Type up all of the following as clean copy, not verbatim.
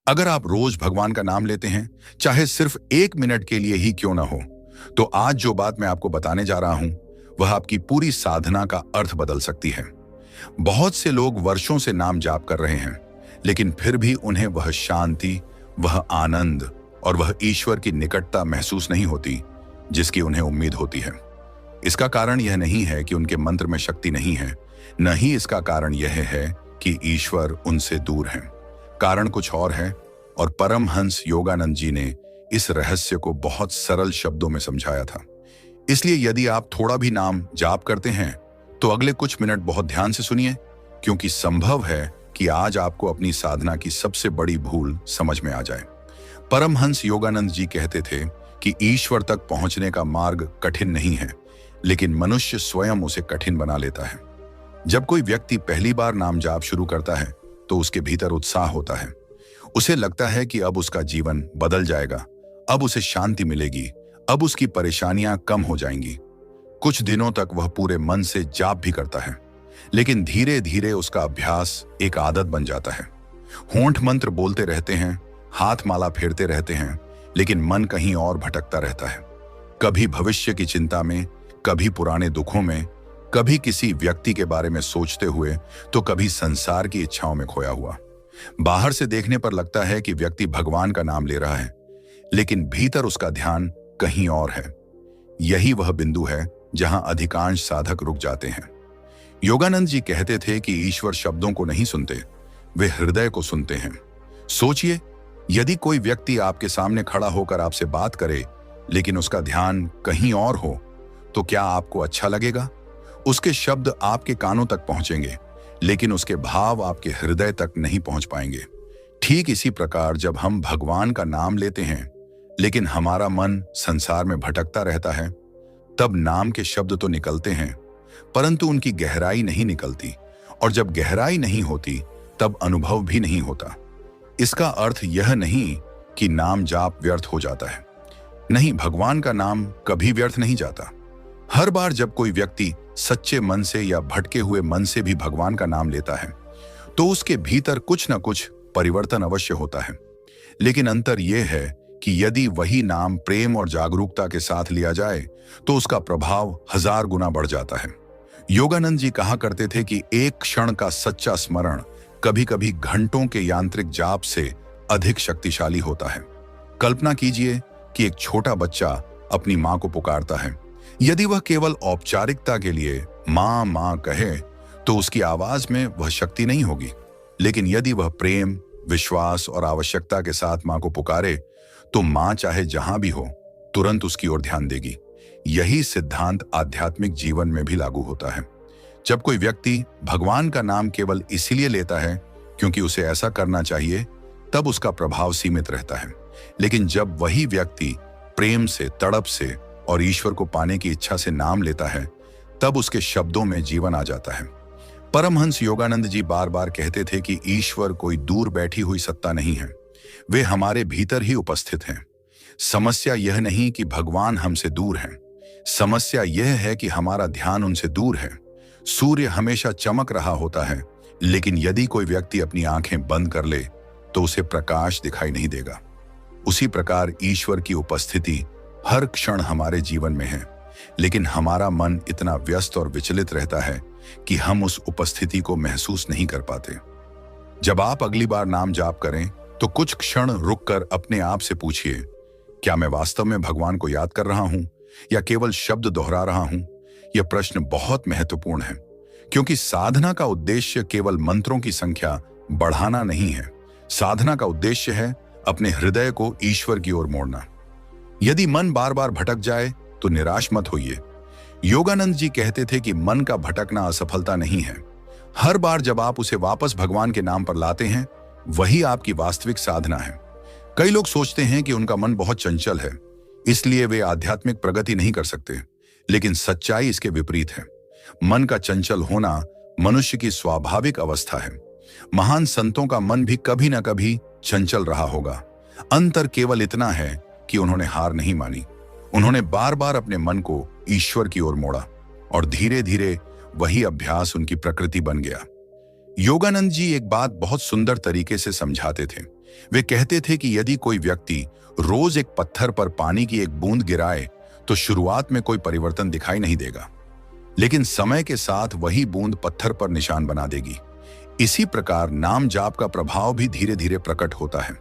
अगर आप रोज भगवान का नाम लेते हैं, चाहे सिर्फ 1 मिनट के लिए ही क्यों ना हो, तो आज जो बात मैं आपको बताने जा रहा हूं, वह आपकी पूरी साधना का अर्थ बदल सकती है। बहुत से लोग वर्षों से नाम जाप कर रहे हैं, लेकिन फिर भी उन्हें वह शांति, वह आनंद और वह ईश्वर की निकटता महसूस नहीं होती, जिसकी उन्हें उम्मीद होती है। इसका कारण यह नहीं है कि उनके मंत्र में शक्ति नहीं है, न ही इसका कारण यह है कि ईश्वर उनसे दूर है। कारण कुछ और है, और परमहंस योगानंद जी ने इस रहस्य को बहुत सरल शब्दों में समझाया था। इसलिए यदि आप थोड़ा भी नाम जाप करते हैं, तो अगले कुछ मिनट बहुत ध्यान से सुनिए, क्योंकि संभव है कि आज आपको अपनी साधना की सबसे बड़ी भूल समझ में आ जाए। परमहंस योगानंद जी कहते थे कि ईश्वर तक पहुंचने का मार्ग कठिन नहीं है, लेकिन मनुष्य स्वयं उसे कठिन बना लेता है। जब कोई व्यक्ति पहली बार नाम जाप शुरू करता है, तो उसके भीतर उत्साह होता है। उसे लगता है कि अब उसका जीवन बदल जाएगा, अब उसे शांति मिलेगी, अब उसकी परेशानियां कम हो जाएंगी। कुछ दिनों तक वह पूरे मन से जाप भी करता है, लेकिन धीरे धीरे उसका अभ्यास एक आदत बन जाता है। होंठ मंत्र बोलते रहते हैं, हाथ माला फेरते रहते हैं, लेकिन मन कहीं और भटकता रहता है। कभी भविष्य की चिंता में, कभी पुराने दुखों में, कभी किसी व्यक्ति के बारे में सोचते हुए, तो कभी संसार की इच्छाओं में खोया हुआ। बाहर से देखने पर लगता है कि व्यक्ति भगवान का नाम ले रहा है, लेकिन भीतर उसका ध्यान कहीं और है। यही वह बिंदु है जहां अधिकांश साधक रुक जाते हैं। योगानंद जी कहते थे कि ईश्वर शब्दों को नहीं सुनते, वे हृदय को सुनते हैं। सोचिए, यदि कोई व्यक्ति आपके सामने खड़ा होकर आपसे बात करे, लेकिन उसका ध्यान कहीं और हो, तो क्या आपको अच्छा लगेगा? उसके शब्द आपके कानों तक पहुंचेंगे, लेकिन उसके भाव आपके हृदय तक नहीं पहुंच पाएंगे। ठीक इसी प्रकार जब हम भगवान का नाम लेते हैं, लेकिन हमारा मन संसार में भटकता रहता है, तब नाम के शब्द तो निकलते हैं, परंतु उनकी गहराई नहीं निकलती, और जब गहराई नहीं होती, तब अनुभव भी नहीं होता। इसका अर्थ यह नहीं कि नाम जाप व्यर्थ हो जाता है। नहीं, भगवान का नाम कभी व्यर्थ नहीं जाता। हर बार जब कोई व्यक्ति सच्चे मन से या भटके हुए मन से भी भगवान का नाम लेता है, तो उसके भीतर कुछ न कुछ परिवर्तन अवश्य होता है। लेकिन अंतर यह है कि यदि वही नाम प्रेम और जागरूकता के साथ लिया जाए, तो उसका प्रभाव 1000 गुना बढ़ जाता है। योगानंद जी कहा करते थे कि एक क्षण का सच्चा स्मरण कभी कभी घंटों के यांत्रिक जाप से अधिक शक्तिशाली होता है। कल्पना कीजिए कि एक छोटा बच्चा अपनी मां को पुकारता है। यदि वह केवल औपचारिकता के लिए मां मां कहे, तो उसकी आवाज में वह शक्ति नहीं होगी। लेकिन यदि वह प्रेम, विश्वास और आवश्यकता के साथ मां को पुकारे, तो मां चाहे जहां भी हो, तुरंत उसकी ओर ध्यान देगी। यही सिद्धांत आध्यात्मिक जीवन में भी लागू होता है। जब कोई व्यक्ति भगवान का नाम केवल इसीलिए लेता है क्योंकि उसे ऐसा करना चाहिए, तब उसका प्रभाव सीमित रहता है। लेकिन जब वही व्यक्ति प्रेम से, तड़प से और ईश्वर को पाने की इच्छा से नाम लेता है, तब उसके शब्दों में जीवन आ जाता है। परमहंस योगानंद जी बार बार कहते थे कि ईश्वर कोई दूर बैठी हुई सत्ता नहीं है, वे हमारे भीतर ही उपस्थित हैं। समस्या यह नहीं कि भगवान हमसे दूर हैं, समस्या यह है कि हमारा ध्यान उनसे दूर है। सूर्य हमेशा चमक रहा होता है, लेकिन यदि कोई व्यक्ति अपनी आंखें बंद कर ले, तो उसे प्रकाश दिखाई नहीं देगा। उसी प्रकार ईश्वर की उपस्थिति हर क्षण हमारे जीवन में है, लेकिन हमारा मन इतना व्यस्त और विचलित रहता है कि हम उस उपस्थिति को महसूस नहीं कर पाते। जब आप अगली बार नाम जाप करें, तो कुछ क्षण रुककर अपने आप से पूछिए, क्या मैं वास्तव में भगवान को याद कर रहा हूं या केवल शब्द दोहरा रहा हूं? यह प्रश्न बहुत महत्वपूर्ण है, क्योंकि साधना का उद्देश्य केवल मंत्रों की संख्या बढ़ाना नहीं है। साधना का उद्देश्य है अपने हृदय को ईश्वर की ओर मोड़ना। यदि मन बार बार भटक जाए, तो निराश मत होइए। योगानंद जी कहते थे कि मन का भटकना असफलता नहीं है। हर बार जब आप उसे वापस भगवान के नाम पर लाते हैं, वही आपकी वास्तविक साधना है। कई लोग सोचते हैं कि उनका मन बहुत चंचल है, इसलिए वे आध्यात्मिक प्रगति नहीं कर सकते, लेकिन सच्चाई इसके विपरीत है। मन का चंचल होना मनुष्य की स्वाभाविक अवस्था है। महान संतों का मन भी कभी न कभी चंचल रहा होगा। अंतर केवल इतना है कि उन्होंने हार नहीं मानी। उन्होंने बार बार अपने मन को ईश्वर की ओर मोड़ा, और धीरे धीरे वही अभ्यास उनकी प्रकृति बन गया। योगानंद जी एक बात बहुत सुंदर तरीके से समझाते थे वे कहते थे कि यदि कोई व्यक्ति रोज एक पत्थर पर पानी की एक बूंद गिराए तो शुरुआत में कोई परिवर्तन दिखाई नहीं देगा, लेकिन समय के साथ वही बूंद पत्थर पर निशान बना देगी। इसी प्रकार नाम जाप का प्रभाव भी धीरे धीरे प्रकट होता है।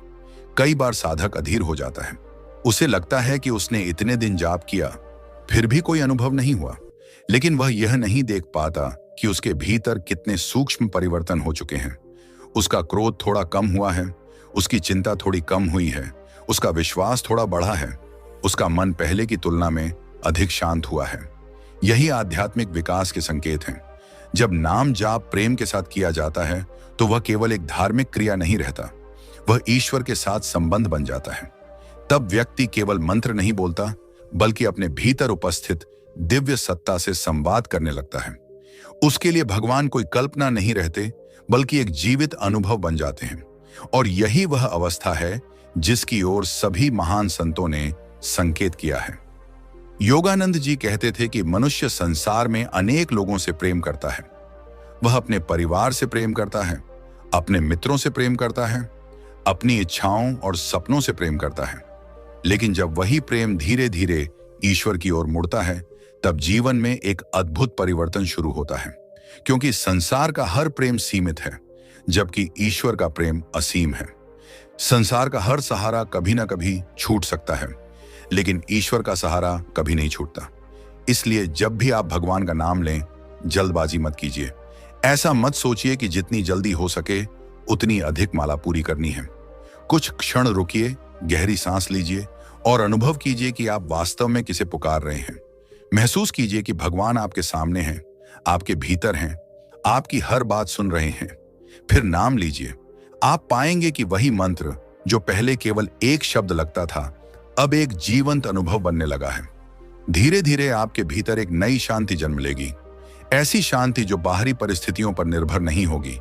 कई बार साधक अधीर हो जाता है, उसे लगता है कि उसने इतने दिन जाप किया फिर भी कोई अनुभव नहीं हुआ, लेकिन वह यह नहीं देख पाता कि उसके भीतर कितने सूक्ष्म परिवर्तन हो चुके हैं। उसका क्रोध थोड़ा कम हुआ है, उसकी चिंता थोड़ी कम हुई है, उसका विश्वास थोड़ा बढ़ा है, उसका मन पहले की तुलना में अधिक शांत हुआ है। यही आध्यात्मिक विकास के संकेत हैं। जब नाम जाप प्रेम के साथ किया जाता है तो वह केवल एक धार्मिक क्रिया नहीं रहता, वह ईश्वर के साथ संबंध बन जाता है। तब व्यक्ति केवल मंत्र नहीं बोलता, बल्कि अपने भीतर उपस्थित दिव्य सत्ता से संवाद करने लगता है। उसके लिए भगवान कोई कल्पना नहीं रहते, बल्कि एक जीवित अनुभव बन जाते हैं। और यही वह अवस्था है जिसकी ओर सभी महान संतों ने संकेत किया है। योगानंद जी कहते थे कि मनुष्य संसार में अनेक लोगों से प्रेम करता है। वह अपने परिवार से प्रेम करता है, अपने मित्रों से प्रेम करता है, अपनी इच्छाओं और सपनों से प्रेम करता है। लेकिन जब वही प्रेम धीरे धीरे ईश्वर की ओर मुड़ता है, तब जीवन में एक अद्भुत परिवर्तन शुरू होता है। क्योंकि संसार का हर प्रेम सीमित है, जबकि ईश्वर का प्रेम असीम है। संसार का हर सहारा कभी ना कभी छूट सकता है, लेकिन ईश्वर का सहारा कभी नहीं छूटता। इसलिए जब भी आप भगवान का नाम लें, जल्दबाजी मत कीजिए। ऐसा मत सोचिए कि जितनी जल्दी हो सके उतनी अधिक माला पूरी करनी है। कुछ क्षण रुकिए, गहरी सांस लीजिए और अनुभव कीजिए कि आप वास्तव में किसे पुकार रहे हैं। महसूस कीजिए कि भगवान आपके सामने हैं, आपके भीतर हैं, आपकी हर बात सुन रहे हैं। फिर नाम लीजिए। आप पाएंगे कि वही मंत्र जो पहले केवल एक शब्द लगता था, अब एक जीवंत अनुभव बनने लगा है। धीरे धीरे आपके भीतर एक नई शांति जन्म लेगी। ऐसी शांति जो बाहरी परिस्थितियों पर निर्भर नहीं होगी।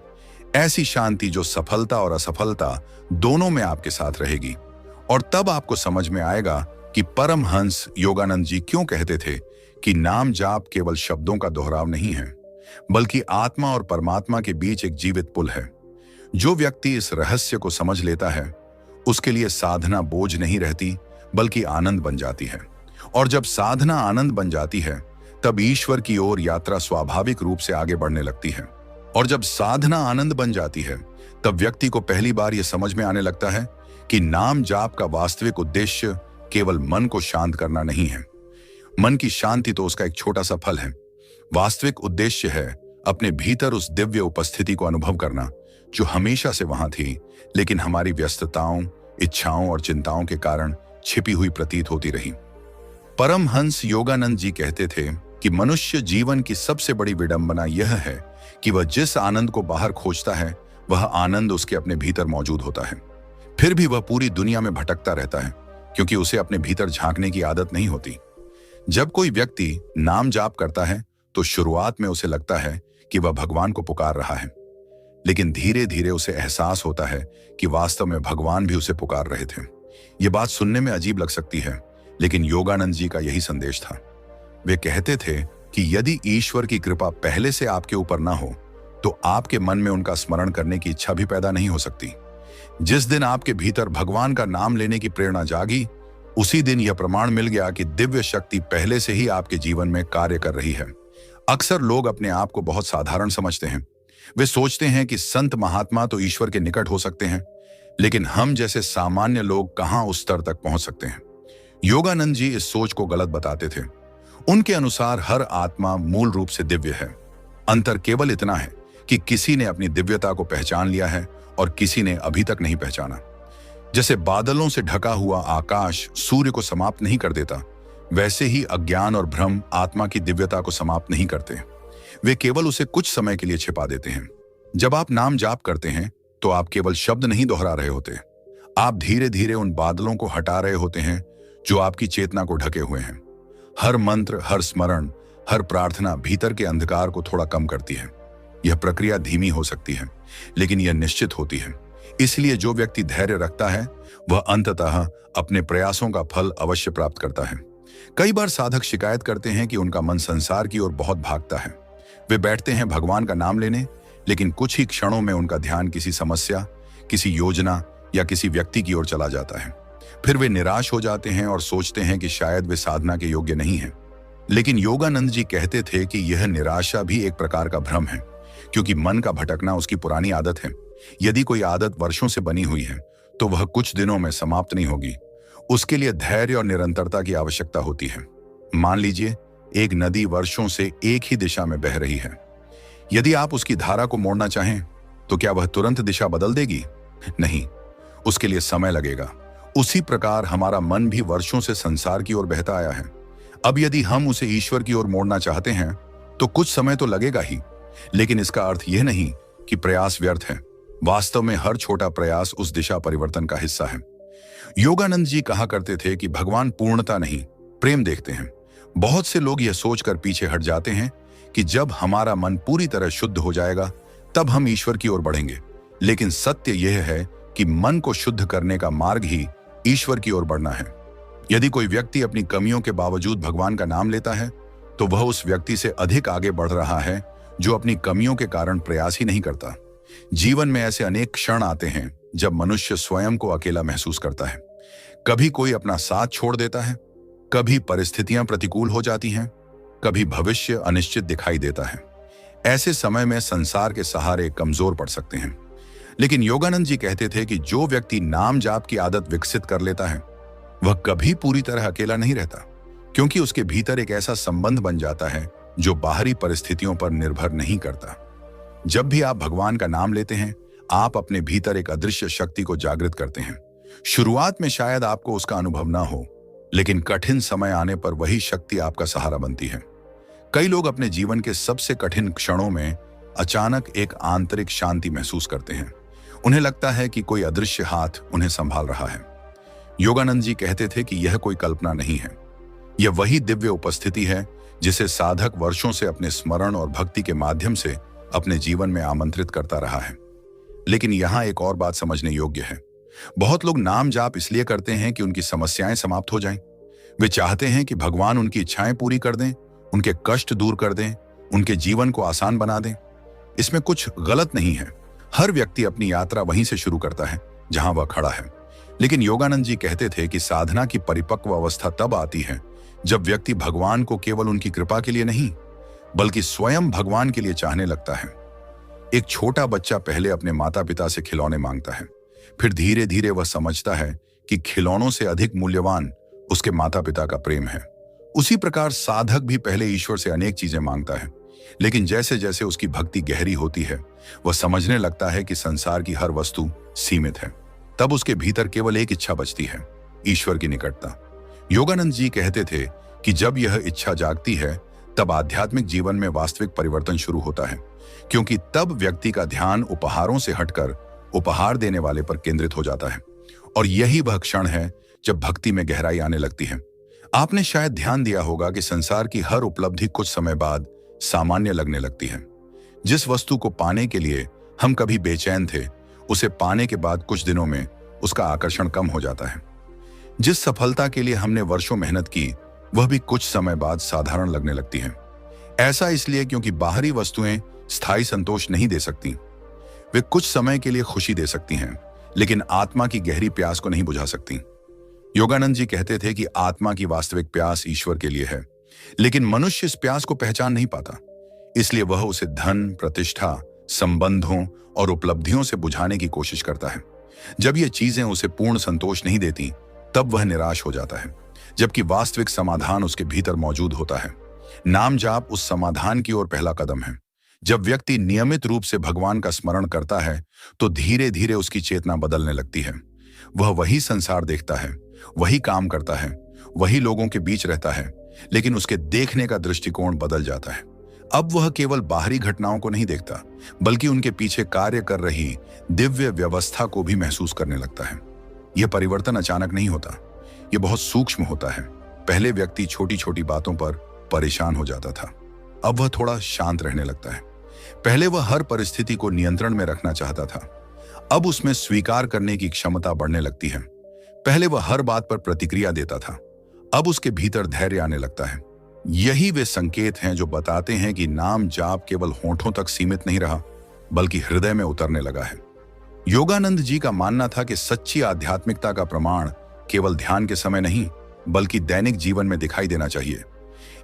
ऐसी शांति जो सफलता और असफलता दोनों में आपके साथ रहेगी। और तब आपको समझ में आएगा कि परमहंस योगानंद जी क्यों कहते थे कि नाम जाप केवल शब्दों का दोहराव नहीं है, बल्कि आत्मा और परमात्मा के बीच एक जीवित पुल है। जो व्यक्ति इस रहस्य को समझ लेता है, उसके लिए साधना बोझ नहीं रहती, बल्कि आनंद बन जाती है। और जब साधना आनंद बन जाती है, तब ईश्वर की ओर यात्रा स्वाभाविक रूप से आगे बढ़ने लगती है। और जब साधना आनंद बन जाती है, तब व्यक्ति को पहली बार यह समझ में आने लगता है कि नाम जाप का वास्तविक उद्देश्य केवल मन को शांत करना नहीं है। मन की शांति तो उसका एक छोटा सा फल है। वास्तविक उद्देश्य है अपने भीतर उस दिव्य उपस्थिति को अनुभव करना जो हमेशा से वहां थी, लेकिन हमारी व्यस्तताओं, इच्छाओं और चिंताओं के कारण छिपी हुई प्रतीत होती रही। परमहंस योगानंद जी कहते थे कि मनुष्य जीवन की सबसे बड़ी विडंबना यह है कि वह जिस आनंद को बाहर खोजता है, वह आनंद उसके अपने भीतर मौजूद होता है। फिर भी वह पूरी दुनिया में भटकता रहता है, क्योंकि उसे अपने भीतर झांकने की आदत नहीं होती। जब कोई व्यक्ति नाम जाप करता है तो शुरुआत में उसे लगता है कि वह भगवान को पुकार रहा है, लेकिन धीरे धीरे उसे एहसास होता है कि वास्तव में भगवान भी उसे पुकार रहे थे। ये बात सुनने में अजीब लग सकती है, लेकिन योगानंद जी का यही संदेश था। वे कहते थे कि यदि ईश्वर की कृपा पहले से आपके ऊपर ना हो, तो आपके मन में उनका स्मरण करने की इच्छा भी पैदा नहीं हो सकती। जिस दिन आपके भीतर भगवान का नाम लेने की प्रेरणा जागी, उसी दिन यह प्रमाण मिल गया कि दिव्य शक्ति पहले से ही आपके जीवन में कार्य कर रही है। अक्सर लोग अपने आप को बहुत साधारण समझते हैं। वे सोचते हैं कि संत महात्मा तो ईश्वर के निकट हो सकते हैं, लेकिन हम जैसे सामान्य लोग कहां उस स्तर तक पहुंच सकते हैं। योगानंद जी इस सोच को गलत बताते थे। उनके अनुसार हर आत्मा मूल रूप से दिव्य है। अंतर केवल इतना है कि किसी ने अपनी दिव्यता को पहचान लिया है और किसी ने अभी तक नहीं पहचाना। जैसे बादलों से ढका हुआ आकाश सूर्य को समाप्त नहीं कर देता, वैसे ही अज्ञान और भ्रम आत्मा की दिव्यता को समाप्त नहीं करते। वे केवल उसे कुछ समय के लिए छिपा देते हैं। जब आप नाम जाप करते हैं तो आप केवल शब्द नहीं दोहरा रहे होते, आप धीरे धीरे उन बादलों को हटा रहे होते हैं जो आपकी चेतना को ढके हुए हैं। हर मंत्र, हर स्मरण, हर प्रार्थना भीतर के अंधकार को थोड़ा कम करती है। यह प्रक्रिया धीमी हो सकती है, लेकिन यह निश्चित होती है। इसलिए जो व्यक्ति धैर्य रखता है, वह अंततः अपने प्रयासों का फल अवश्य प्राप्त करता है। कई बार साधक शिकायत करते हैं कि उनका मन संसार की ओर बहुत भागता है। वे बैठते हैं भगवान का नाम लेने, लेकिन कुछ ही क्षणों में उनका ध्यान किसी समस्या, किसी योजना या किसी व्यक्ति की ओर चला जाता है। फिर वे निराश हो जाते हैं और सोचते हैं कि शायद वे साधना के योग्य नहीं हैं। लेकिन योगानंद जी कहते थे कि यह निराशा भी एक प्रकार का भ्रम है, क्योंकि मन का भटकना उसकी पुरानी आदत है। यदि कोई आदत वर्षों से बनी हुई है तो वह कुछ दिनों में समाप्त नहीं होगी। उसके लिए धैर्य और निरंतरता की आवश्यकता होती है। मान लीजिए एक नदी वर्षों से एक ही दिशा में बह रही है। यदि आप उसकी धारा को मोड़ना चाहें तो क्या वह तुरंत दिशा बदल देगी? नहीं, उसके लिए समय लगेगा। उसी प्रकार हमारा मन भी वर्षों से संसार की ओर बहता आया है। अब यदि हम उसे ईश्वर की ओर मोड़ना चाहते हैं तो कुछ समय तो लगेगा ही, लेकिन इसका अर्थ यह नहीं कि प्रयास व्यर्थ है। वास्तव में हर छोटा प्रयास उस दिशा परिवर्तन का हिस्सा है। योगानंद जी कहा करते थे कि भगवान पूर्णता नहीं, प्रेम देखते हैं। बहुत से लोग यह सोचकर पीछे हट जाते हैं कि जब हमारा मन पूरी तरह शुद्ध हो जाएगा तब हम ईश्वर की ओर बढ़ेंगे। लेकिन सत्य यह है कि मन को शुद्ध करने का मार्ग ही ईश्वर की ओर बढ़ना है। यदि कोई व्यक्ति अपनी कमियों के बावजूद भगवान का नाम लेता है तो वह उस व्यक्ति से अधिक आगे बढ़ रहा है जो अपनी कमियों के कारण प्रयास ही नहीं करता। जीवन में ऐसे अनेक क्षण आते हैं जब मनुष्य स्वयं को अकेला महसूस करता है। कभी कोई अपना साथ छोड़ देता है, कभी परिस्थितियां प्रतिकूल हो जाती हैं, कभी भविष्य अनिश्चित दिखाई देता है। ऐसे समय में संसार के सहारे कमजोर पड़ सकते हैं। लेकिन योगानंद जी कहते थे कि जो व्यक्ति नाम जाप की आदत विकसित कर लेता है वह कभी पूरी तरह अकेला नहीं रहता, क्योंकि उसके भीतर एक ऐसा संबंध बन जाता है जो बाहरी परिस्थितियों पर निर्भर नहीं करता। जब भी आप भगवान का नाम लेते हैं आप अपने भीतर एक अदृश्य शक्ति को जागृत करते हैं। शुरुआत में शायद आपको उसका अनुभव ना हो, लेकिन कठिन समय आने पर वही शक्ति आपका सहारा बनती है। कई लोग अपने जीवन के सबसे कठिन क्षणों में अचानक एक आंतरिक शांति महसूस करते हैं। उन्हें लगता है कि कोई अदृश्य हाथ उन्हें संभाल रहा है। योगानंद जी कहते थे कि यह कोई कल्पना नहीं है, यह वही दिव्य उपस्थिति है जिसे साधक वर्षों से अपने स्मरण और भक्ति के माध्यम से अपने जीवन में आमंत्रित करता रहा है। लेकिन यहाँ एक और बात समझने योग्य है। बहुत लोग नाम जाप इसलिए करते हैं कि उनकी समस्याएं समाप्त हो जाएं। वे चाहते हैं कि भगवान उनकी इच्छाएं पूरी कर दें, उनके कष्ट दूर कर दें, उनके जीवन को आसान बना दें। इसमें कुछ गलत नहीं है। हर व्यक्ति अपनी यात्रा वहीं से शुरू करता है जहां वह खड़ा है। लेकिन योगानंद जी कहते थे कि साधना की परिपक्व अवस्था तब आती है जब व्यक्ति भगवान को केवल उनकी कृपा के लिए नहीं बल्कि स्वयं भगवान के लिए चाहने लगता है। एक छोटा बच्चा पहले अपने माता पिता से खिलौने मांगता है, फिर धीरे धीरे वह समझता है कि खिलौनों से अधिक मूल्यवान उसके माता पिता का प्रेम है। उसी प्रकार साधक भी पहले ईश्वर से अनेक चीजें मांगता है, लेकिन जैसे जैसे उसकी भक्ति गहरी होती है वह समझने लगता है कि संसार की हर वस्तु सीमित है। तब उसके भीतर केवल एक इच्छा बचती है, ईश्वर की निकटता। योगानंद जी कहते थे कि जब यह इच्छा जागती है तब आध्यात्मिक जीवन में वास्तविक परिवर्तन शुरू होता है, क्योंकि तब व्यक्ति का ध्यान उपहारों से हटकर उपहार देने वाले पर केंद्रित हो जाता है। और यही वह क्षण है जब भक्ति में गहराई आने लगती है। आपने शायद ध्यान दिया होगा कि संसार की हर उपलब्धि कुछ समय बाद सामान्य लगने लगती है। जिस वस्तु को पाने के लिए हम कभी बेचैन थे, उसे पाने के बाद कुछ दिनों में उसका आकर्षण कम हो जाता है। जिस सफलता के लिए हमने वर्षों मेहनत की, वह भी कुछ समय बाद साधारण लगने लगती है। ऐसा इसलिए क्योंकि बाहरी वस्तुएं स्थायी संतोष नहीं दे सकती। वे कुछ समय के लिए खुशी दे सकती हैं, लेकिन आत्मा की गहरी प्यास को नहीं बुझा सकती। योगानंद जी कहते थे कि आत्मा की वास्तविक प्यास ईश्वर के लिए है, लेकिन मनुष्य इस प्यास को पहचान नहीं पाता। इसलिए वह उसे धन, प्रतिष्ठा, संबंधों और उपलब्धियों से बुझाने की कोशिश करता है। जब ये चीजें उसे पूर्ण संतोष नहीं देती, तब वह निराश हो जाता है, जबकि वास्तविक समाधान उसके भीतर मौजूद होता है। नाम जाप उस समाधान की ओर पहला कदम है। जब व्यक्ति नियमित रूप से भगवान का स्मरण करता है तो धीरे धीरे उसकी चेतना बदलने लगती है। वह वही संसार देखता है, वही काम करता है, वही लोगों के बीच रहता है, लेकिन उसके देखने का दृष्टिकोण बदल जाता है। अब वह केवल बाहरी घटनाओं को नहीं देखता, बल्कि उनके पीछे कार्य कर रही दिव्य व्यवस्था को भी महसूस करने लगता है। यह परिवर्तन अचानक नहीं होता, यह बहुत सूक्ष्म होता है। पहले व्यक्ति छोटी छोटी बातों पर परेशान हो जाता था, अब वह थोड़ा शांत रहने लगता है। पहले वह हर परिस्थिति को नियंत्रण में रखना चाहता था, अब उसमें स्वीकार करने की क्षमता बढ़ने लगती है। पहले वह हर बात पर प्रतिक्रिया देता था, अब उसके भीतर धैर्य आने लगता है। यही वे संकेत हैं जो बताते हैं कि नाम जाप केवल होठों तक सीमित नहीं रहा, बल्कि हृदय में उतरने लगा है। योगानंद जी का मानना था कि सच्ची आध्यात्मिकता का प्रमाण केवल ध्यान के समय नहीं, बल्कि दैनिक जीवन में दिखाई देना चाहिए।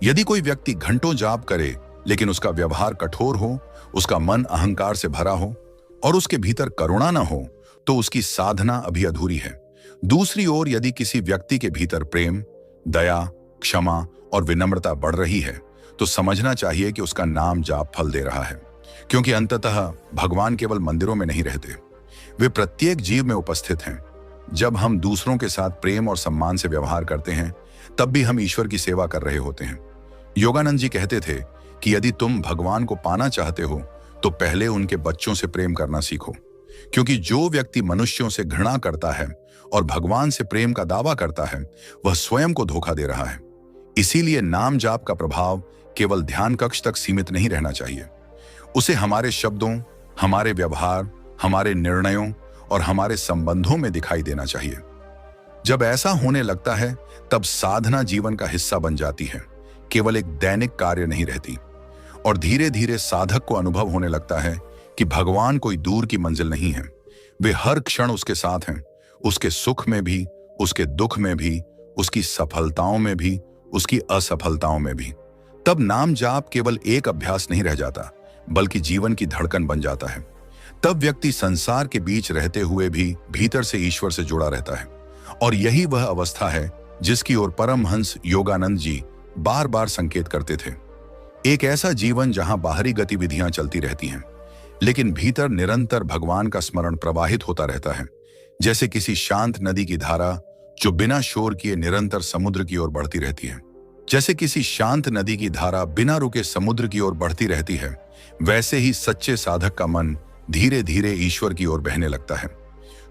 यदि कोई व्यक्ति घंटों जाप करे लेकिन उसका व्यवहार कठोर हो, उसका मन अहंकार से भरा हो और उसके भीतर करुणा न हो, तो उसकी साधना अभी अधूरी है। दूसरी ओर यदि किसी व्यक्ति के भीतर प्रेम, दया, क्षमा और विनम्रता बढ़ रही है, तो समझना चाहिए कि उसका नाम जाप फल दे रहा है। क्योंकि अंततः भगवान केवल मंदिरों में नहीं रहते, वे प्रत्येक जीव में उपस्थित हैं। जब हम दूसरों के साथ प्रेम और सम्मान से व्यवहार करते हैं, तब भी हम ईश्वर की सेवा कर रहे होते हैं। योगानंद जी कहते थे कि यदि तुम भगवान को पाना चाहते हो, तो पहले उनके बच्चों से प्रेम करना सीखो। क्योंकि जो व्यक्ति मनुष्यों से घृणा करता है और भगवान से प्रेम का दावा करता है, वह स्वयं को धोखा दे रहा है। इसीलिए नाम जाप का प्रभाव केवल ध्यान कक्ष तक सीमित नहीं रहना चाहिए। उसे हमारे शब्दों, हमारे व्यवहार, हमारे निर्णयों और हमारे संबंधों में दिखाई देना चाहिए। जब ऐसा होने लगता है, तब साधना जीवन का हिस्सा बन जाती है, केवल एक दैनिक कार्य नहीं रहती। और धीरे धीरे साधक को अनुभव होने लगता है कि भगवान कोई दूर की मंजिल नहीं है, वे हर क्षण उसके साथ हैं, उसके सुख में भी, उसके दुख में भी, उसकी सफलताओं में भी, उसकी असफलताओं में भी। तब नाम जाप केवल एक अभ्यास नहीं रह जाता, बल्कि जीवन की धड़कन बन जाता है। तब व्यक्ति संसार के बीच रहते हुए भी भीतर से ईश्वर से जुड़ा रहता है। और यही वह अवस्था है जिसकी ओर परमहंस योगानंद जी बार बार संकेत करते थे। एक ऐसा जीवन जहां बाहरी गतिविधियां चलती रहती हैं, लेकिन भीतर निरंतर भगवान का स्मरण प्रवाहित होता रहता है, जैसे किसी शांत नदी की धारा जो बिना शोर किए निरंतर समुद्र की ओर बढ़ती रहती है। जैसे किसी शांत नदी की धारा बिना रुके समुद्र की ओर बढ़ती रहती है, वैसे ही सच्चे साधक का मन धीरे धीरे ईश्वर की ओर बहने लगता है।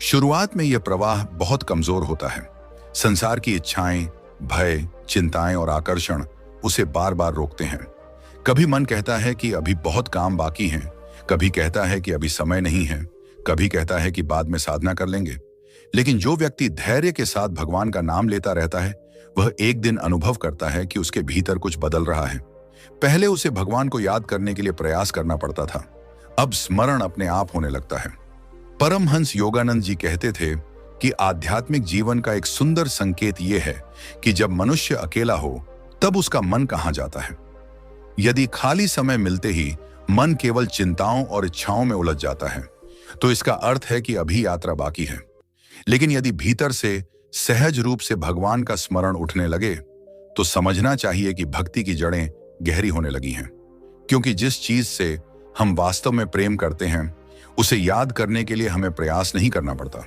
शुरुआत में यह प्रवाह बहुत कमजोर होता है। संसार की इच्छाएं, भय, चिंताएं और आकर्षण उसे बार बार रोकते हैं। कभी मन कहता है कि अभी बहुत काम बाकी हैं, कभी कहता है कि अभी समय नहीं है, कभी कहता है कि बाद में साधना कर लेंगे। लेकिन जो व्यक्ति धैर्य के साथ भगवान का नाम लेता रहता है, वह एक दिन अनुभव करता है कि उसके भीतर कुछ बदल रहा है। पहले उसे भगवान को याद करने के लिए प्रयास करना पड़ता था, अब स्मरण अपने आप होने लगता है। परमहंस योगानंद जी कहते थे कि आध्यात्मिक जीवन का एक सुंदर संकेत यह है कि जब मनुष्य अकेला हो, तब उसका मन कहां जाता है। यदि खाली समय मिलते ही मन केवल चिंताओं और इच्छाओं में उलझ जाता है, तो इसका अर्थ है कि अभी यात्रा बाकी है। लेकिन यदि भीतर से सहज रूप से भगवान का स्मरण उठने लगे, तो समझना चाहिए कि भक्ति की जड़ें गहरी होने लगी हैं। क्योंकि जिस चीज से हम वास्तव में प्रेम करते हैं, उसे याद करने के लिए हमें प्रयास नहीं करना पड़ता।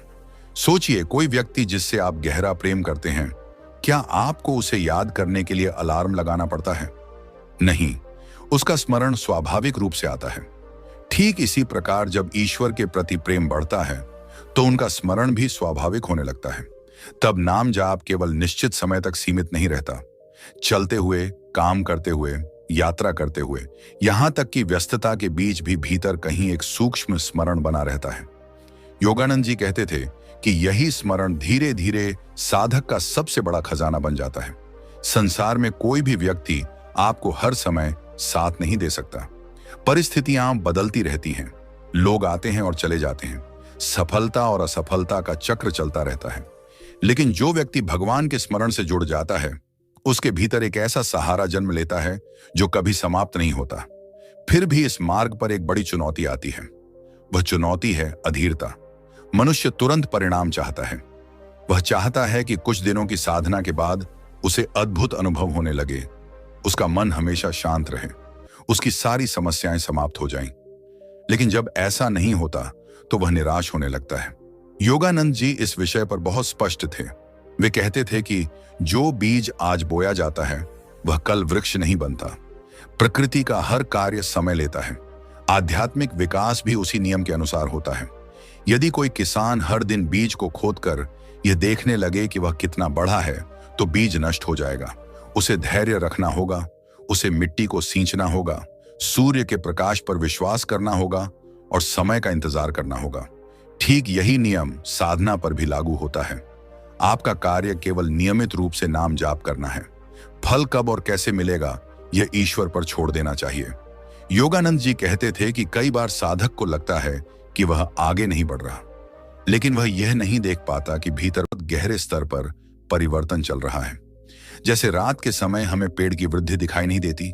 सोचिए, कोई व्यक्ति जिससे आप गहरा प्रेम करते हैं, क्या आपको उसे याद करने के लिए अलार्म लगाना पड़ता है? नहीं, उसका स्मरण स्वाभाविक रूप से आता है। ठीक इसी प्रकार जब ईश्वर के प्रति प्रेम बढ़ता है, तो उनका स्मरण भी स्वाभाविक होने लगता है। तब नाम जाप केवल निश्चित समय तक सीमित नहीं रहता। चलते हुए, काम करते हुए, यात्रा करते हुए, यहां तक कि व्यस्तता के बीच भी भीतर कहीं एक सूक्ष्म स्मरण बना रहता है। योगानंद जी कहते थे कि यही स्मरण धीरे धीरे साधक का सबसे बड़ा खजाना बन जाता है। संसार में कोई भी व्यक्ति आपको हर समय साथ नहीं दे सकता। परिस्थितियां बदलती रहती हैं, लोग आते हैं और चले जाते हैं, सफलता और असफलता का चक्र चलता रहता है। लेकिन जो व्यक्ति भगवान के स्मरण से जुड़ जाता है, उसके भीतर एक ऐसा सहारा जन्म लेता है जो कभी समाप्त नहीं होता। फिर भी इस मार्ग पर एक बड़ी चुनौती आती है। वह चुनौती है अधीरता। मनुष्य तुरंत परिणाम चाहता है। वह चाहता है कि कुछ दिनों की साधना के बाद उसे अद्भुत अनुभव होने लगे, उसका मन हमेशा शांत रहे, उसकी सारी समस्याएं समाप्त हो जाएं। लेकिन जब ऐसा नहीं होता, तो वह निराश होने लगता है। योगानंद जी इस विषय पर बहुत स्पष्ट थे। वे कहते थे कि जो बीज आज बोया जाता है, वह कल वृक्ष नहीं बनता। प्रकृति का हर कार्य समय लेता है। आध्यात्मिक विकास भी उसी नियम के अनुसार होता है। यदि कोई किसान हर दिन बीज को खोदकर यह देखने लगे कि वह कितना बढ़ा है, तो बीज नष्ट हो जाएगा। उसे धैर्य रखना होगा, उसे मिट्टी को सींचना होगा, सूर्य के प्रकाश पर विश्वास करना होगा और समय का इंतजार करना होगा। ठीक यही नियम साधना पर भी लागू होता है। आपका कार्य केवल नियमित रूप से नाम जाप करना है। फल कब और कैसे मिलेगा, यह ईश्वर पर छोड़ देना चाहिए। योगानंद जी कहते थे कि कई बार साधक को लगता है कि वह आगे नहीं बढ़ रहा, लेकिन वह यह नहीं देख पाता कि भीतर गहरे स्तर पर परिवर्तन चल रहा है। जैसे रात के समय हमें पेड़ की वृद्धि दिखाई नहीं देती,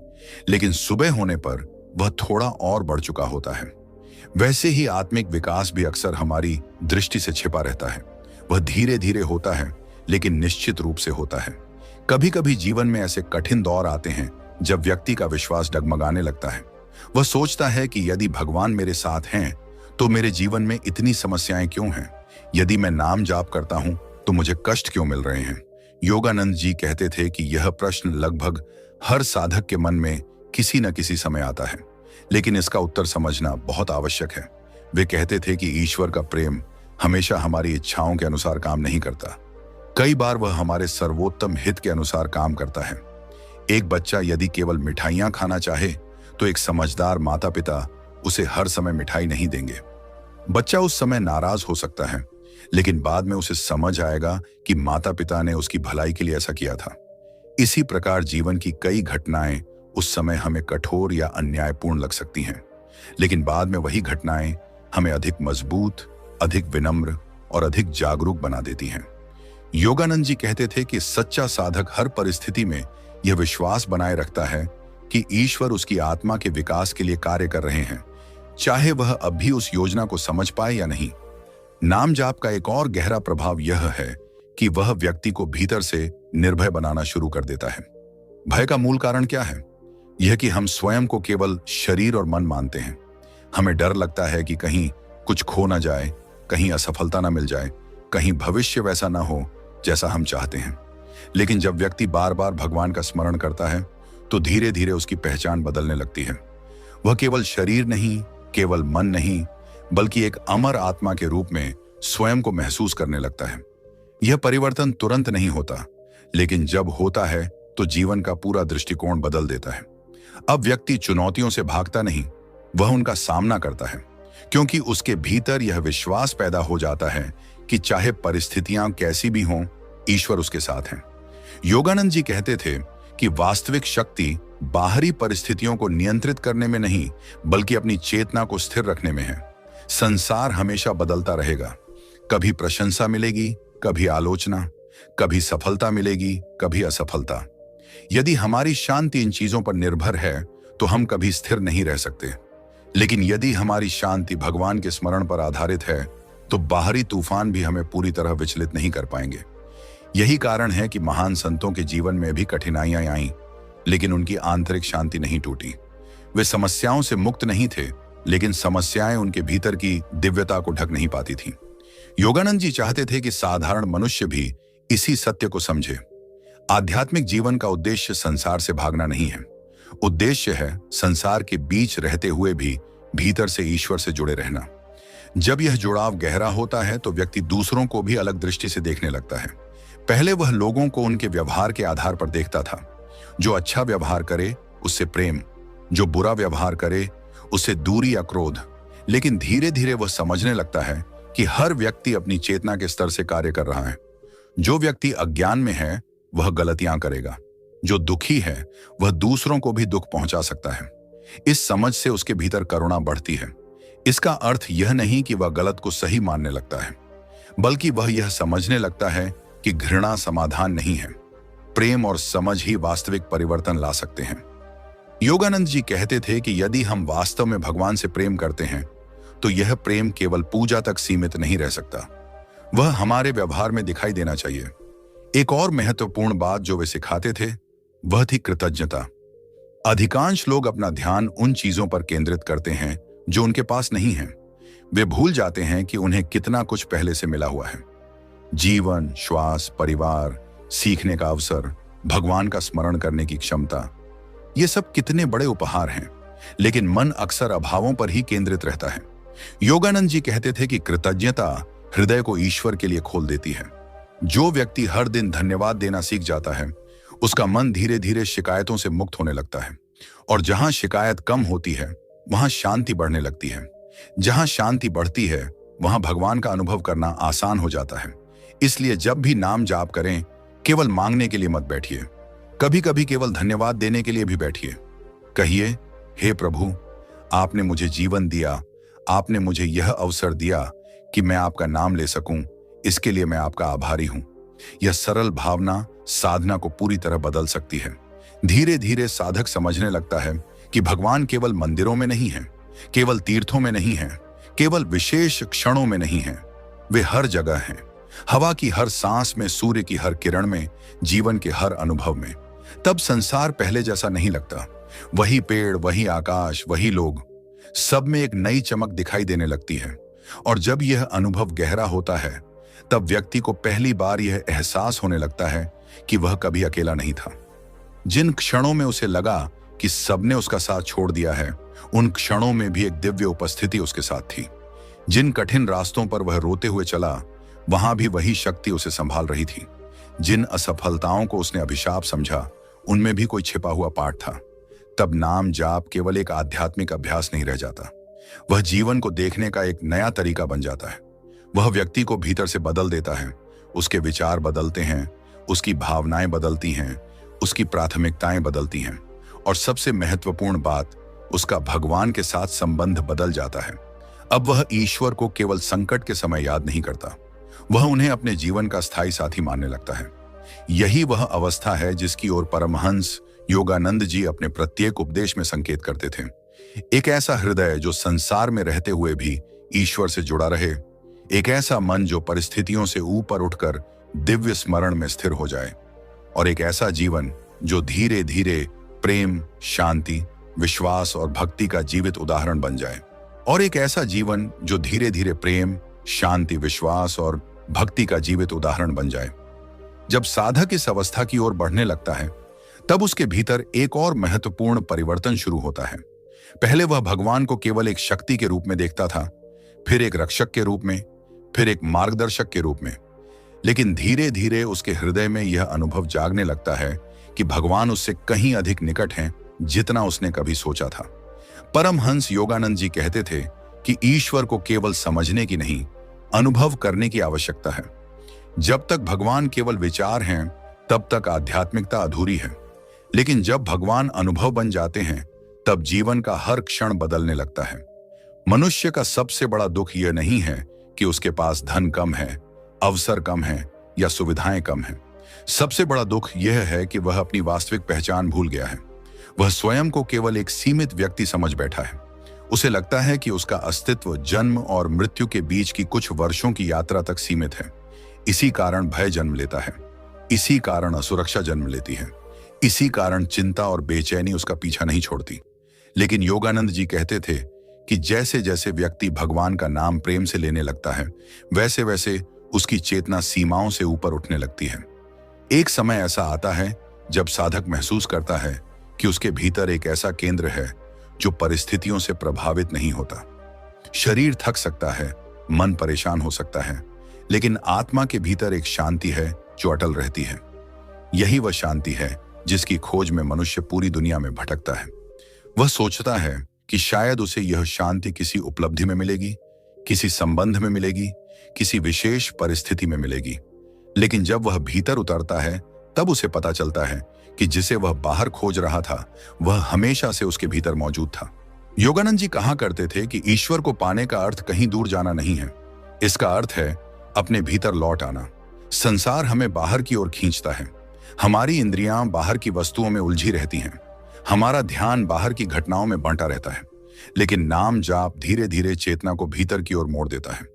लेकिन सुबह होने पर वह थोड़ा और बढ़ चुका होता है। वैसे ही आत्मिक विकास भी अक्सर हमारी दृष्टि से छिपा रहता है। वह धीरे धीरे होता है, लेकिन निश्चित रूप से होता है। कभी कभी जीवन में ऐसे कठिन दौर आते हैं जब व्यक्ति का विश्वास डगमगाने लगता है। वह सोचता है कि यदि भगवान मेरे साथ हैं तो मेरे जीवन में इतनी समस्याएं क्यों हैं? यदि मैं नाम जाप करता हूं तो मुझे कष्ट क्यों मिल रहे हैं? योगानंद जी कहते थे कि यह प्रश्न लगभग हर साधक के मन में किसी न किसी समय आता है, लेकिन इसका उत्तर समझना बहुत आवश्यक है। वे कहते थे कि ईश्वर का प्रेम हमेशा हमारी इच्छाओं के अनुसार काम नहीं करता। कई बार वह हमारे सर्वोत्तम हित के अनुसार काम करता है। एक बच्चा यदि केवल मिठाइयां खाना चाहे तो एक समझदार माता पिता उसे हर समय मिठाई नहीं देंगे। बच्चा उस समय नाराज हो सकता है, लेकिन बाद में उसे समझ आएगा कि माता पिता ने उसकी भलाई के लिए ऐसा किया था। इसी प्रकार जीवन की कई घटनाएं उस समय हमें कठोर या अन्यायपूर्ण लग सकती हैं, लेकिन बाद में वही घटनाएं हमें अधिक मजबूत, अधिक विनम्र और अधिक जागरूक बना देती हैं। योगानंद जी कहते थे कि सच्चा साधक हर परिस्थिति में यह विश्वास बनाए रखता है कि ईश्वर उसकी आत्मा के विकास के लिए कार्य कर रहे हैं, चाहे वह अब भी उस योजना को समझ पाए या नहीं। नाम जाप का एक और गहरा प्रभाव यह है कि वह व्यक्ति को भीतर से निर्भय बनाना शुरू कर देता है। भय का मूल कारण क्या है? यह कि हम स्वयं को केवल शरीर और मन मानते हैं। हमें डर लगता है कि कहीं कुछ खो ना जाए, कहीं असफलता ना मिल जाए, कहीं भविष्य वैसा ना हो जैसा हम चाहते हैं। लेकिन जब व्यक्ति बार बार भगवान का स्मरण करता है तो धीरे धीरे उसकी पहचान बदलने लगती है। वह केवल शरीर नहीं, केवल मन नहीं, बल्कि एक अमर आत्मा के रूप में स्वयं को महसूस करने लगता है। यह परिवर्तन तुरंत नहीं होता, लेकिन जब होता है तो जीवन का पूरा दृष्टिकोण बदल देता है। अब व्यक्ति चुनौतियों से भागता नहीं, वह उनका सामना करता है, क्योंकि उसके भीतर यह विश्वास पैदा हो जाता है कि चाहे परिस्थितियां कैसी भी हों, ईश्वर उसके साथ हैं। योगानंद जी कहते थे कि वास्तविक शक्ति बाहरी परिस्थितियों को नियंत्रित करने में नहीं, बल्कि अपनी चेतना को स्थिर रखने में है। संसार हमेशा बदलता रहेगा। कभी प्रशंसा मिलेगी, कभी आलोचना, कभी सफलता मिलेगी, कभी असफलता। यदि हमारी शांति इन चीजों पर निर्भर है तो हम कभी स्थिर नहीं रह सकते। लेकिन यदि हमारी शांति भगवान के स्मरण पर आधारित है तो बाहरी तूफान भी हमें पूरी तरह विचलित नहीं कर पाएंगे। यही कारण है कि महान संतों के जीवन में भी कठिनाइयां आईं, लेकिन उनकी आंतरिक शांति नहीं टूटी। वे समस्याओं से मुक्त नहीं थे, लेकिन समस्याएं उनके भीतर की दिव्यता को ढक नहीं पाती थीं। योगानंद जी चाहते थे कि साधारण मनुष्य भी इसी सत्य को समझे। आध्यात्मिक जीवन का उद्देश्य संसार से भागना नहीं है। उद्देश्य है संसार के बीच रहते हुए भी भीतर से ईश्वर से जुड़े रहना। जब यह जुड़ाव गहरा होता है तो व्यक्ति दूसरों को भी अलग दृष्टि से देखने लगता है। पहले वह लोगों को उनके व्यवहार के आधार पर देखता था। जो अच्छा व्यवहार करे उससे प्रेम, जो बुरा व्यवहार करे उससे दूरी या क्रोध। लेकिन धीरे धीरे वह समझने लगता है कि हर व्यक्ति अपनी चेतना के स्तर से कार्य कर रहा है। जो व्यक्ति अज्ञान में है वह गलतियां करेगा। जो दुखी है वह दूसरों को भी दुख पहुंचा सकता है। इस समझ से उसके भीतर करुणा बढ़ती है। इसका अर्थ यह नहीं कि वह गलत को सही मानने लगता है, बल्कि वह यह समझने लगता है कि घृणा समाधान नहीं है। प्रेम और समझ ही वास्तविक परिवर्तन ला सकते हैं। योगानंद जी कहते थे कि यदि हम वास्तव में भगवान से प्रेम करते हैं तो यह प्रेम केवल पूजा तक सीमित नहीं रह सकता, वह हमारे व्यवहार में दिखाई देना चाहिए। एक और महत्वपूर्ण बात जो वे सिखाते थे वह थी कृतज्ञता। अधिकांश लोग अपना ध्यान उन चीजों पर केंद्रित करते हैं जो उनके पास नहीं है। वे भूल जाते हैं कि उन्हें कितना कुछ पहले से मिला हुआ है। जीवन, श्वास, परिवार, सीखने का अवसर, भगवान का स्मरण करने की क्षमता, ये सब कितने बड़े उपहार हैं। लेकिन मन अक्सर अभावों पर ही केंद्रित रहता है। योगानंद जी कहते थे कि कृतज्ञता हृदय को ईश्वर के लिए खोल देती है। जो व्यक्ति हर दिन धन्यवाद देना सीख जाता है उसका मन धीरे धीरे शिकायतों से मुक्त होने लगता है। और जहां शिकायत कम होती है वहां शांति बढ़ने लगती है। जहां शांति बढ़ती है वहां भगवान का अनुभव करना आसान हो जाता है। इसलिए जब भी नाम जाप करें, केवल मांगने के लिए मत बैठिए। कभी कभी केवल धन्यवाद देने के लिए भी बैठिए। कहिए, हे प्रभु, आपने मुझे जीवन दिया, आपने मुझे यह अवसर दिया कि मैं आपका नाम ले सकूं, इसके लिए मैं आपका आभारी हूं। यह सरल भावना साधना को पूरी तरह बदल सकती है। धीरे धीरे साधक समझने लगता है कि भगवान केवल मंदिरों में नहीं है, केवल तीर्थों में नहीं है, केवल विशेष क्षणों में नहीं है, वे हर जगह हैं। हवा की हर सांस में, सूर्य की हर किरण में, जीवन के हर अनुभव में। तब संसार पहले जैसा नहीं लगता। वही पेड़, वही आकाश, वही लोग, सब में एक नई चमक दिखाई देने लगती है। और जब यह अनुभव गहरा होता है, तब व्यक्ति को पहली बार यह एहसास होने लगता है कि वह कभी अकेला नहीं था। जिन क्षणों में उसे लगा कि सबने उसका साथ छोड़ दिया है, उन क्षणों में भी एक दिव्य उपस्थिति उसके साथ थी। जिन कठिन रास्तों पर वह रोते हुए चला, वहां भी वही शक्ति उसे संभाल रही थी। जिन असफलताओं को उसने अभिशाप समझा, उनमें भी कोई छिपा हुआ पाठ था। तब नाम जाप केवल एक आध्यात्मिक अभ्यास नहीं रह जाता, वह जीवन को देखने का एक नया तरीका बन जाता है। वह व्यक्ति को भीतर से बदल देता है। उसके विचार बदलते हैं, उसकी भावनाएं बदलती हैं, उसकी प्राथमिकताएं बदलती हैं, और सबसे महत्वपूर्ण बात, उसका भगवान के साथ संबंध बदल जाता है। अब वह ईश्वर को केवल संकट के समय याद नहीं करता, वह उन्हें अपने जीवन का स्थायी साथी मानने लगता है। यही वह अवस्था है जिसकी ओर परमहंस योगानंद जी अपने प्रत्येक उपदेश में संकेत करते थे। एक ऐसा हृदय जो संसार में रहते हुए भी ईश्वर से जुड़ा रहे, एक ऐसा मन जो परिस्थितियों से ऊपर उठकर दिव्य स्मरण में स्थिर हो जाए, और एक ऐसा जीवन जो धीरे धीरे प्रेम, शांति, विश्वास और भक्ति का जीवित उदाहरण बन जाए। और एक ऐसा जीवन जो धीरे धीरे प्रेम, शांति, विश्वास और भक्ति का जीवित उदाहरण बन जाए। जब साधक इस अवस्था की ओर बढ़ने लगता है, तब उसके भीतर एक और महत्वपूर्ण परिवर्तन शुरू होता है। पहले वह भगवान को केवल एक शक्ति के रूप में देखता था, फिर एक रक्षक के रूप में, फिर एक मार्गदर्शक के रूप में। लेकिन धीरे धीरे उसके हृदय में यह अनुभव जागने लगता है कि भगवान उससे कहीं अधिक निकट हैं जितना उसने कभी सोचा था। परमहंस योगानंद जी कहते थे कि ईश्वर को केवल समझने की नहीं, अनुभव करने की आवश्यकता है। जब तक भगवान केवल विचार हैं, तब तक आध्यात्मिकता अधूरी है। लेकिन जब भगवान अनुभव बन जाते हैं, तब जीवन का हर क्षण बदलने लगता है। मनुष्य का सबसे बड़ा दुख यह नहीं है कि उसके पास धन कम है, अवसर कम है या सुविधाएं कम हैं। सबसे बड़ा दुख यह है कि वह अपनी वास्तविक पहचान भूल गया है। वह स्वयं को केवल एक सीमित व्यक्ति समझ बैठा है। उसे लगता है कि उसका अस्तित्व जन्म और मृत्यु के बीच की कुछ वर्षों की यात्रा तक सीमित है। इसी कारण भय जन्म लेता है, इसी कारण असुरक्षा जन्म लेती है, इसी कारण चिंता और बेचैनी उसका पीछा नहीं छोड़ती। लेकिन योगानंद जी कहते थे कि जैसे जैसे व्यक्ति भगवान का नाम प्रेम से लेने लगता है, वैसे वैसे उसकी चेतना सीमाओं से ऊपर उठने लगती है। एक समय ऐसा आता है जब साधक महसूस करता है कि उसके भीतर एक ऐसा केंद्र है जो परिस्थितियों से प्रभावित नहीं होता। शरीर थक सकता है, मन परेशान हो सकता है, लेकिन आत्मा के भीतर एक शांति है जो अटल रहती है। यही वह शांति है जिसकी खोज में मनुष्य पूरी दुनिया में भटकता है। वह सोचता है कि शायद उसे यह शांति किसी उपलब्धि में मिलेगी, किसी संबंध में मिलेगी, किसी विशेष परिस्थिति में मिलेगी। लेकिन जब वह भीतर उतरता है, तब उसे पता चलता है कि जिसे वह बाहर खोज रहा था, वह हमेशा से उसके भीतर मौजूद था। योगानंद जी कहा करते थे कि ईश्वर को पाने का अर्थ कहीं दूर जाना नहीं है, इसका अर्थ है अपने भीतर लौट आना। संसार हमें बाहर की ओर खींचता है, हमारी इंद्रियां बाहर की वस्तुओं में उलझी रहती हैं, हमारा ध्यान बाहर की घटनाओं में बंटा रहता है। लेकिन नाम जाप धीरे धीरे चेतना को भीतर की ओर मोड़ देता है,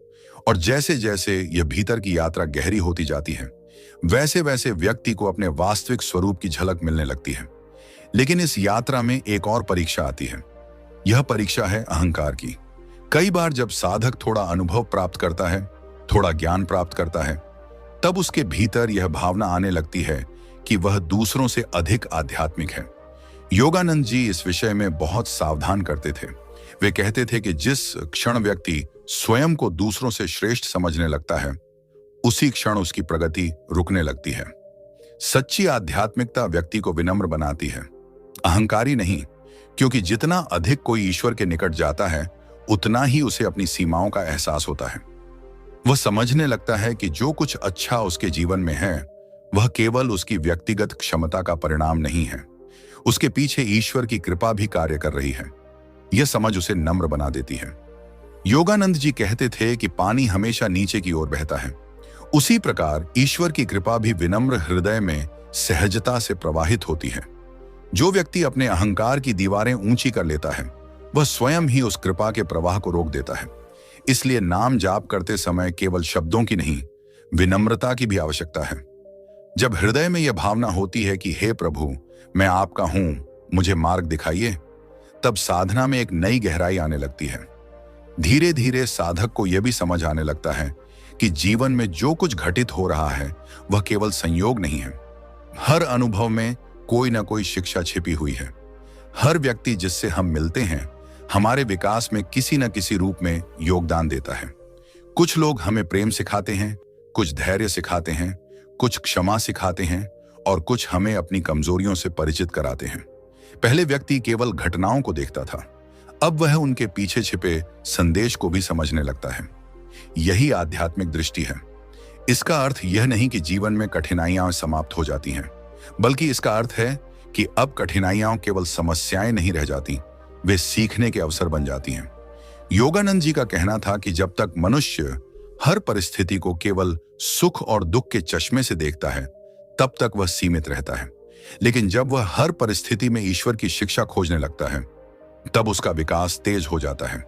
और जैसे जैसे यह भीतर की यात्रा गहरी होती जाती है, वैसे वैसे व्यक्ति को अपने वास्तविक स्वरूप की झलक मिलने लगती है। लेकिन इस यात्रा में एक और परीक्षा आती है। यह परीक्षा है अहंकार की। कई बार जब साधक थोड़ा अनुभव प्राप्त करता है, थोड़ा ज्ञान प्राप्त करता है, तब उसके भीतर यह भावना आने लगती है कि वह दूसरों से अधिक आध्यात्मिक है। योगानंद जी इस विषय में बहुत सावधान करते थे। वे कहते थे कि जिस क्षण व्यक्ति स्वयं को दूसरों से श्रेष्ठ समझने लगता है, उसी क्षण उसकी प्रगति रुकने लगती है। सच्ची आध्यात्मिकता व्यक्ति को विनम्र बनाती है, अहंकारी नहीं, क्योंकि जितना अधिक कोई ईश्वर के निकट जाता है, उतना ही उसे अपनी सीमाओं का एहसास होता है। वह समझने लगता है कि जो कुछ अच्छा उसके जीवन में है, वह केवल उसकी व्यक्तिगत क्षमता का परिणाम नहीं है, उसके पीछे ईश्वर की कृपा भी कार्य कर रही है। यह समझ उसे नम्र बना देती है। योगानंद जी कहते थे कि पानी हमेशा नीचे की ओर बहता है, उसी प्रकार ईश्वर की कृपा भी विनम्र हृदय में सहजता से प्रवाहित होती है। जो व्यक्ति अपने अहंकार की दीवारें ऊंची कर लेता है, वह स्वयं ही उस कृपा के प्रवाह को रोक देता है। इसलिए नाम जाप करते समय केवल शब्दों की नहीं, विनम्रता की भी आवश्यकता है। जब हृदय में यह भावना होती है कि हे प्रभु, मैं आपका हूं, मुझे मार्ग दिखाइए, तब साधना में एक नई गहराई आने लगती है। धीरे धीरे साधक को यह भी समझ आने लगता है कि जीवन में जो कुछ घटित हो रहा है वह केवल संयोग नहीं है। हर अनुभव में कोई ना कोई शिक्षा छिपी हुई है। हर व्यक्ति जिससे हम मिलते हैं हमारे विकास में किसी न किसी रूप में योगदान देता है। कुछ लोग हमें प्रेम सिखाते हैं, कुछ धैर्य सिखाते हैं, कुछ क्षमा सिखाते हैं और कुछ हमें अपनी कमजोरियों से परिचित कराते हैं। पहले व्यक्ति केवल घटनाओं को देखता था, अब वह उनके पीछे छिपे संदेश को भी समझने लगता है। यही आध्यात्मिक दृष्टि है। इसका अर्थ यह नहीं कि जीवन में कठिनाइयां समाप्त हो जाती हैं, बल्कि इसका अर्थ है कि अब कठिनाइयां केवल समस्याएं नहीं रह जाती, वे सीखने के अवसर बन जाती हैं। योगानंद जी का कहना था कि जब तक मनुष्य हर परिस्थिति को केवल सुख और दुख के चश्मे से देखता है, तब तक वह सीमित रहता है। लेकिन जब वह हर परिस्थिति में ईश्वर की शिक्षा खोजने लगता है, तब उसका विकास तेज हो जाता है,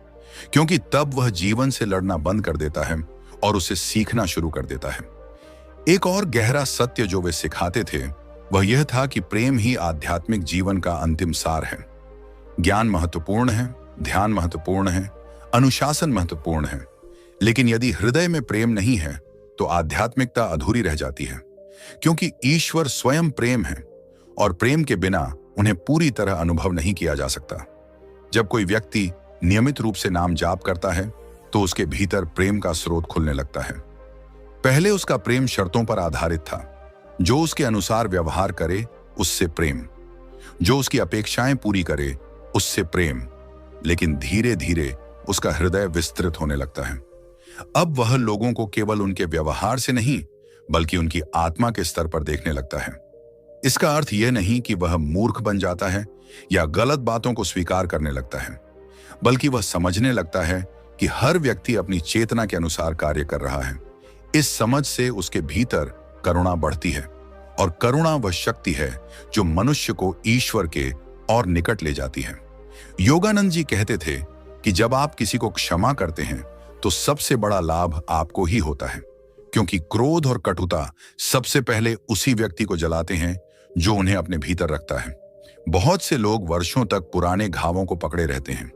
क्योंकि तब वह जीवन से लड़ना बंद कर देता है और उसे सीखना शुरू कर देता है। एक और गहरा सत्य जो वे सिखाते थे वह यह था कि प्रेम ही आध्यात्मिक जीवन का अंतिम सार है। ज्ञान महत्वपूर्ण है, ध्यान महत्वपूर्ण है, अनुशासन महत्वपूर्ण है, लेकिन यदि हृदय में प्रेम नहीं है तो आध्यात्मिकता अधूरी रह जाती है, क्योंकि ईश्वर स्वयं प्रेम है और प्रेम के बिना उन्हें पूरी तरह अनुभव नहीं किया जा सकता। जब कोई व्यक्ति नियमित रूप से नाम जाप करता है तो उसके भीतर प्रेम का स्रोत खुलने लगता है। पहले उसका प्रेम शर्तों पर आधारित था, जो उसके अनुसार व्यवहार करे उससे प्रेम, जो उसकी अपेक्षाएं पूरी करे उससे प्रेम, लेकिन धीरे धीरे उसका हृदय विस्तृत होने लगता है। अब वह लोगों को केवल उनके व्यवहार से नहीं बल्कि उनकी आत्मा के स्तर पर देखने लगता है। इसका अर्थ यह नहीं कि वह मूर्ख बन जाता है या गलत बातों को स्वीकार करने लगता है, बल्कि वह समझने लगता है कि हर व्यक्ति अपनी चेतना के अनुसार कार्य कर रहा है। इस समझ से उसके भीतर करुणा बढ़ती है, और करुणा वह शक्ति है जो मनुष्य को ईश्वर के और निकट ले जाती है। योगानंद जी कहते थे कि जब आप किसी को क्षमा करते हैं तो सबसे बड़ा लाभ आपको ही होता है, क्योंकि क्रोध और कटुता सबसे पहले उसी व्यक्ति को जलाते हैं जो उन्हें अपने भीतर रखता है। बहुत से लोग वर्षों तक पुराने घावों को पकड़े रहते हैं।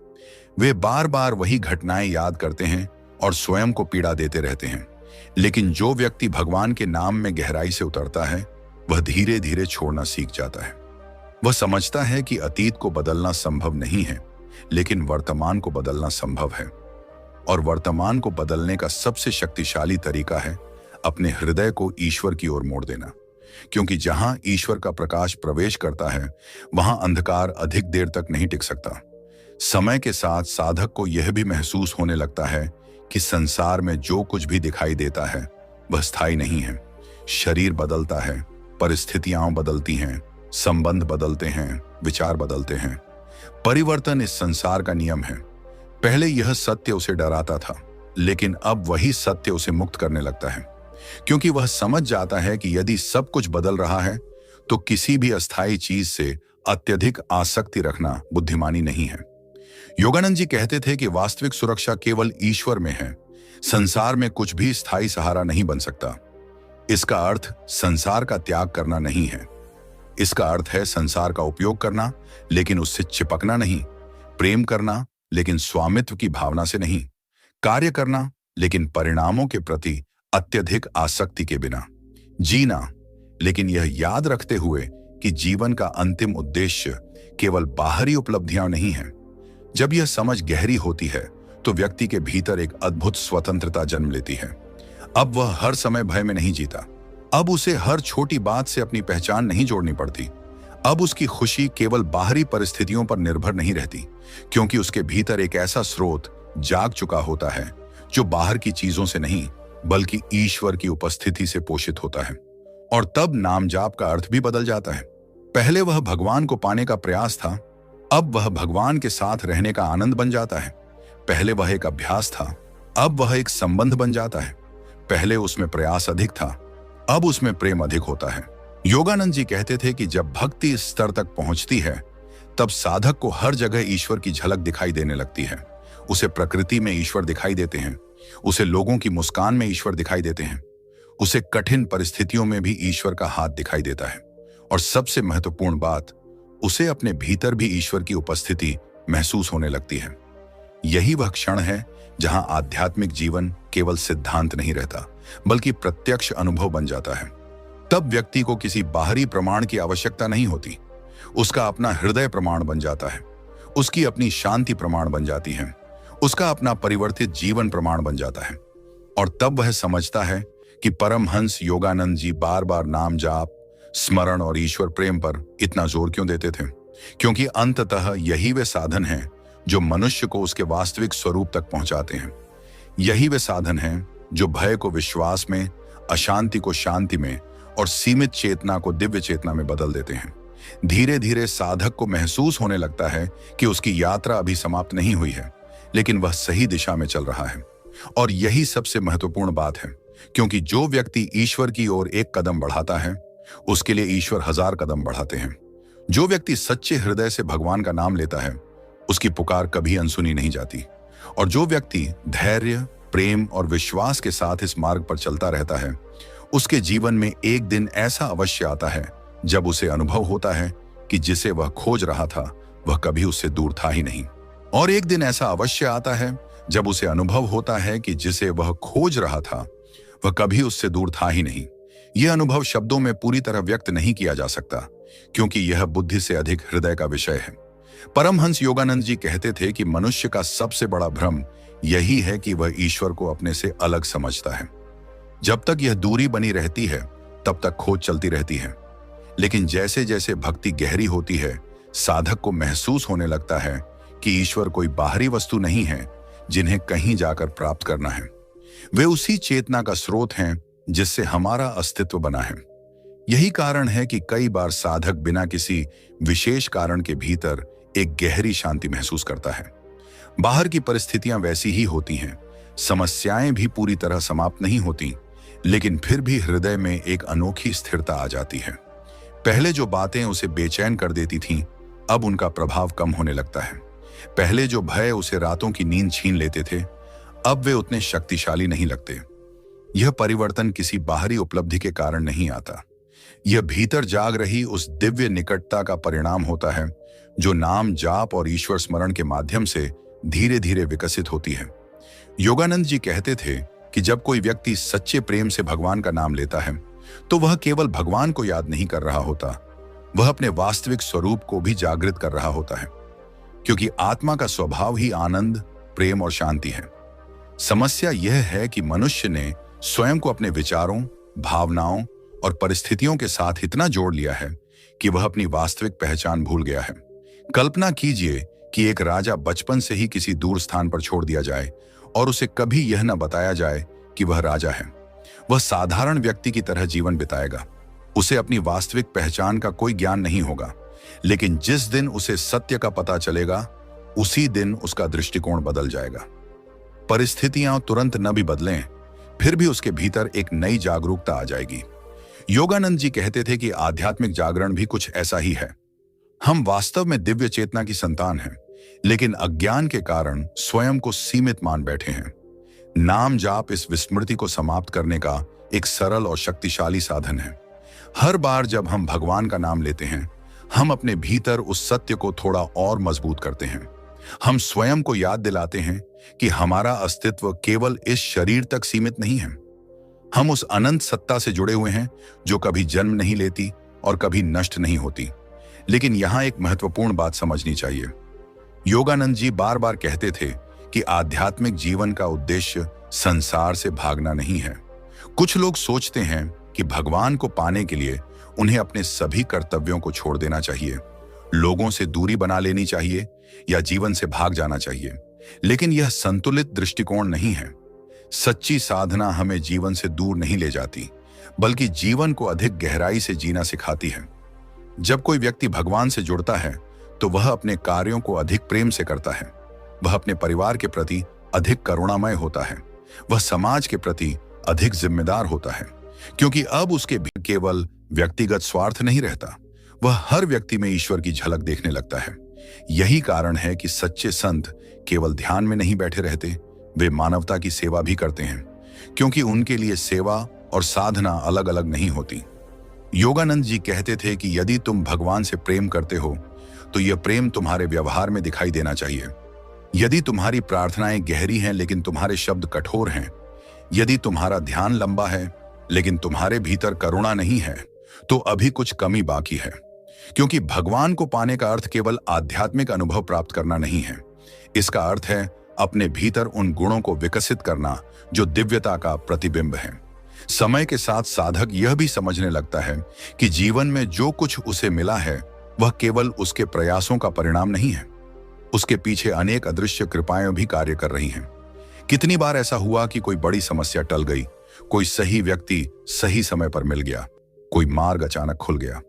वे बार बार वही घटनाएं याद करते हैं और स्वयं को पीड़ा देते रहते हैं। लेकिन जो व्यक्ति भगवान के नाम में गहराई से उतरता है वह धीरे धीरे छोड़ना सीख जाता है। वह समझता है कि अतीत को बदलना संभव नहीं है, लेकिन वर्तमान को बदलना संभव है, और वर्तमान को बदलने का सबसे शक्तिशाली तरीका है अपने हृदय को ईश्वर की ओर मोड़ देना, क्योंकि जहां ईश्वर का प्रकाश प्रवेश करता है वहां अंधकार अधिक देर तक नहीं टिक सकता। समय के साथ साधक को यह भी महसूस होने लगता है कि संसार में जो कुछ भी दिखाई देता है वह स्थायी नहीं है। शरीर बदलता है, परिस्थितियां बदलती हैं, संबंध बदलते हैं, विचार बदलते हैं। परिवर्तन इस संसार का नियम है। पहले यह सत्य उसे डराता था, लेकिन अब वही सत्य उसे मुक्त करने लगता है, क्योंकि वह समझ जाता है कि यदि सब कुछ बदल रहा है तो किसी भी अस्थायी चीज से अत्यधिक आसक्ति रखना बुद्धिमानी नहीं है। योगानंद जी कहते थे कि वास्तविक सुरक्षा केवल ईश्वर में है। संसार में कुछ भी स्थायी सहारा नहीं बन सकता। इसका अर्थ संसार का त्याग करना नहीं है। इसका अर्थ है संसार का उपयोग करना, लेकिन उससे चिपकना नहीं। प्रेम करना, लेकिन स्वामित्व की भावना से नहीं। कार्य करना, लेकिन परिणामों के प्रति अत्यधिक आसक्ति के बिना। जीना, लेकिन यह याद रखते हुए कि जीवन का अंतिम उद्देश्य केवल बाहरी उपलब्धियां नहीं है। जब यह समझ गहरी होती है तो व्यक्ति के भीतर एक अद्भुत स्वतंत्रता जन्म लेती है। अब वह हर समय भय में नहीं जीता। अब उसे हर छोटी बात से अपनी पहचान नहीं जोड़नी पड़ती। अब उसकी खुशी केवल बाहरी परिस्थितियों पर निर्भर नहीं रहती, क्योंकि उसके भीतर एक ऐसा स्रोत जाग चुका होता है जो बाहर की चीजों से नहीं बल्कि ईश्वर की उपस्थिति से पोषित होता है। और तब नाम जाप का अर्थ भी बदल जाता है। पहले वह भगवान को पाने का प्रयास था, अब वह भगवान के साथ रहने का आनंद बन जाता है। पहले वह एक अभ्यास था, अब वह एक संबंध बन जाता है। पहले उसमें प्रयास अधिक था, अब उसमें प्रेम अधिक होता है। योगानंद जी कहते थे कि जब भक्ति इस स्तर तक पहुंचती है, तब साधक को हर जगह ईश्वर की झलक दिखाई देने लगती है। उसे प्रकृति में ईश्वर दिखाई देते हैं, उसे लोगों की मुस्कान में ईश्वर दिखाई देते हैं, उसे कठिन परिस्थितियों में भी ईश्वर का हाथ दिखाई देता है, और सबसे महत्वपूर्ण बात, उसे अपने भीतर भी ईश्वर की उपस्थिति महसूस होने लगती है। यही वह क्षण है जहां आध्यात्मिक जीवन केवल सिद्धांत नहीं रहता, बल्कि प्रत्यक्ष अनुभव बन जाता है। तब व्यक्ति को किसी बाहरी प्रमाण की आवश्यकता नहीं होती, उसका अपना हृदय प्रमाण बन जाता है, उसकी अपनी शांति प्रमाण बन जाती है, उसका अपना परिवर्तित जीवन प्रमाण बन जाता है। और तब वह समझता है कि परमहंस योगानंद जी बार बार नाम जाप, स्मरण और ईश्वर प्रेम पर इतना जोर क्यों देते थे, क्योंकि अंततः यही वे साधन हैं जो मनुष्य को उसके वास्तविक स्वरूप तक पहुंचाते हैं। यही वे साधन हैं जो भय को विश्वास में, अशांति को शांति में और सीमित चेतना को दिव्य चेतना में बदल देते हैं। धीरे धीरे साधक को महसूस होने लगता है कि उसकी यात्रा अभी समाप्त नहीं हुई है, लेकिन वह सही दिशा में चल रहा है। और यही सबसे महत्वपूर्ण बात है, क्योंकि जो व्यक्ति ईश्वर की ओर एक कदम बढ़ाता है, उसके लिए ईश्वर 1000 कदम बढ़ाते हैं। जो व्यक्ति सच्चे हृदय से भगवान का नाम लेता है, उसकी पुकार कभी अनसुनी नहीं जाती। और जो व्यक्ति धैर्य, प्रेम और विश्वास के साथ इस मार्ग पर चलता रहता है, उसके जीवन में एक दिन ऐसा अवश्य आता है जब उसे अनुभव होता है कि जिसे वह खोज रहा था, वह कभी उससे दूर था ही नहीं। और एक दिन ऐसा अवश्य आता है जब उसे अनुभव होता है कि जिसे वह खोज रहा था, वह कभी उससे दूर था ही नहीं। यह अनुभव शब्दों में पूरी तरह व्यक्त नहीं किया जा सकता, क्योंकि यह बुद्धि से अधिक हृदय का विषय है। परमहंस योगानंद जी कहते थे कि मनुष्य का सबसे बड़ा भ्रम यही है कि वह ईश्वर को अपने से अलग समझता है। जब तक यह दूरी बनी रहती है, तब तक खोज चलती रहती है। लेकिन जैसे जैसे भक्ति गहरी होती है, साधक को महसूस होने लगता है कि ईश्वर कोई बाहरी वस्तु नहीं है जिन्हें कहीं जाकर प्राप्त करना है। वे उसी चेतना का स्रोत हैं जिससे हमारा अस्तित्व बना है। यही कारण है कि कई बार साधक बिना किसी विशेष कारण के भीतर एक गहरी शांति महसूस करता है। बाहर की परिस्थितियां वैसी ही होती हैं, समस्याएं भी पूरी तरह समाप्त नहीं होती, लेकिन फिर भी हृदय में एक अनोखी स्थिरता आ जाती है। पहले जो बातें उसे बेचैन कर देती थीं, अब उनका प्रभाव कम होने लगता है। पहले जो भय उसे रातों की नींद छीन लेते थे, अब वे उतने शक्तिशाली नहीं लगते। यह परिवर्तन किसी बाहरी उपलब्धि के कारण नहीं आता, यह भीतर जाग रही उस दिव्य निकटता का परिणाम होता है जो नाम जाप और ईश्वर स्मरण के माध्यम से धीरे धीरे विकसित होती है। योगानंद जी कहते थे कि जब कोई व्यक्ति सच्चे प्रेम से भगवान का नाम लेता है, तो वह केवल भगवान को याद नहीं कर रहा होता, वह अपने वास्तविक स्वरूप को भी जागृत कर रहा होता है, क्योंकि आत्मा का स्वभाव ही आनंद, प्रेम और शांति है। समस्या यह है कि मनुष्य ने स्वयं को अपने विचारों, भावनाओं और परिस्थितियों के साथ इतना जोड़ लिया है कि वह अपनी वास्तविक पहचान भूल गया है। कल्पना कीजिए कि एक राजा बचपन से ही किसी दूर स्थान पर छोड़ दिया जाए और उसे कभी यह न बताया जाए कि वह राजा है। वह साधारण व्यक्ति की तरह जीवन बिताएगा, उसे अपनी वास्तविक पहचान का कोई ज्ञान नहीं होगा। लेकिन जिस दिन उसे सत्य का पता चलेगा, उसी दिन उसका दृष्टिकोण बदल जाएगा। परिस्थितियां तुरंत न भी बदलें, फिर भी उसके भीतर एक नई जागरूकता आ जाएगी। योगानंद जी कहते थे कि आध्यात्मिक जागरण भी कुछ ऐसा ही है। हम वास्तव में दिव्य चेतना की संतान हैं, लेकिन अज्ञान के कारण स्वयं को सीमित मान बैठे हैं। नाम जाप इस विस्मृति को समाप्त करने का एक सरल और शक्तिशाली साधन है। हर बार जब हम भगवान का नाम लेते हैं, हम अपने भीतर उस सत्य को थोड़ा और मजबूत करते हैं। हम स्वयं को याद दिलाते हैं कि हमारा अस्तित्व केवल इस शरीर तक सीमित नहीं है। हम उस अनंत सत्ता से जुड़े हुए हैं जो कभी जन्म नहीं लेती और कभी नष्ट नहीं होती। लेकिन यहां एक महत्वपूर्ण बात समझनी चाहिए। योगानंद जी बार बार कहते थे कि आध्यात्मिक जीवन का उद्देश्य संसार से भागना नहीं है। कुछ लोग सोचते हैं कि भगवान को पाने के लिए उन्हें अपने सभी कर्तव्यों को छोड़ देना चाहिए, लोगों से दूरी बना लेनी चाहिए या जीवन से भाग जाना चाहिए। लेकिन यह संतुलित दृष्टिकोण नहीं है। सच्ची साधना हमें जीवन से दूर नहीं ले जाती, बल्कि जीवन को अधिक गहराई से जीना सिखाती है। जब कोई व्यक्ति भगवान से जुड़ता है, तो वह अपने कार्यों को अधिक प्रेम से करता है, वह अपने परिवार के प्रति अधिक करुणामय होता है। वह समाज के प्रति अधिक जिम्मेदार होता है, क्योंकि अब उसके भी केवल व्यक्तिगत स्वार्थ नहीं रहता, वह हर व्यक्ति में ईश्वर की झलक देखने लगता है। यही कारण है कि सच्चे संत केवल ध्यान में नहीं बैठे रहते, वे मानवता की सेवा भी करते हैं, क्योंकि उनके लिए सेवा और साधना अलग अलग नहीं होती। योगानंद जी कहते थे कि यदि तुम भगवान से प्रेम करते हो तो यह प्रेम तुम्हारे व्यवहार में दिखाई देना चाहिए। यदि तुम्हारी प्रार्थनाएं गहरी हैं लेकिन तुम्हारे शब्द कठोर हैं, यदि तुम्हारा ध्यान लंबा है लेकिन तुम्हारे भीतर करुणा नहीं है, तो अभी कुछ कमी बाकी है। क्योंकि भगवान को पाने का अर्थ केवल आध्यात्मिक अनुभव प्राप्त करना नहीं है, इसका अर्थ है अपने भीतर उन गुणों को विकसित करना जो दिव्यता का प्रतिबिंब है। समय के साथ साधक यह भी समझने लगता है कि जीवन में जो कुछ उसे मिला है वह केवल उसके प्रयासों का परिणाम नहीं है, उसके पीछे अनेक अदृश्य कृपाएं भी कार्य कर रही हैं। कितनी बार ऐसा हुआ कि कोई बड़ी समस्या टल गई, कोई सही व्यक्ति सही समय पर मिल गया, कोई मार्ग अचानक खुल गया।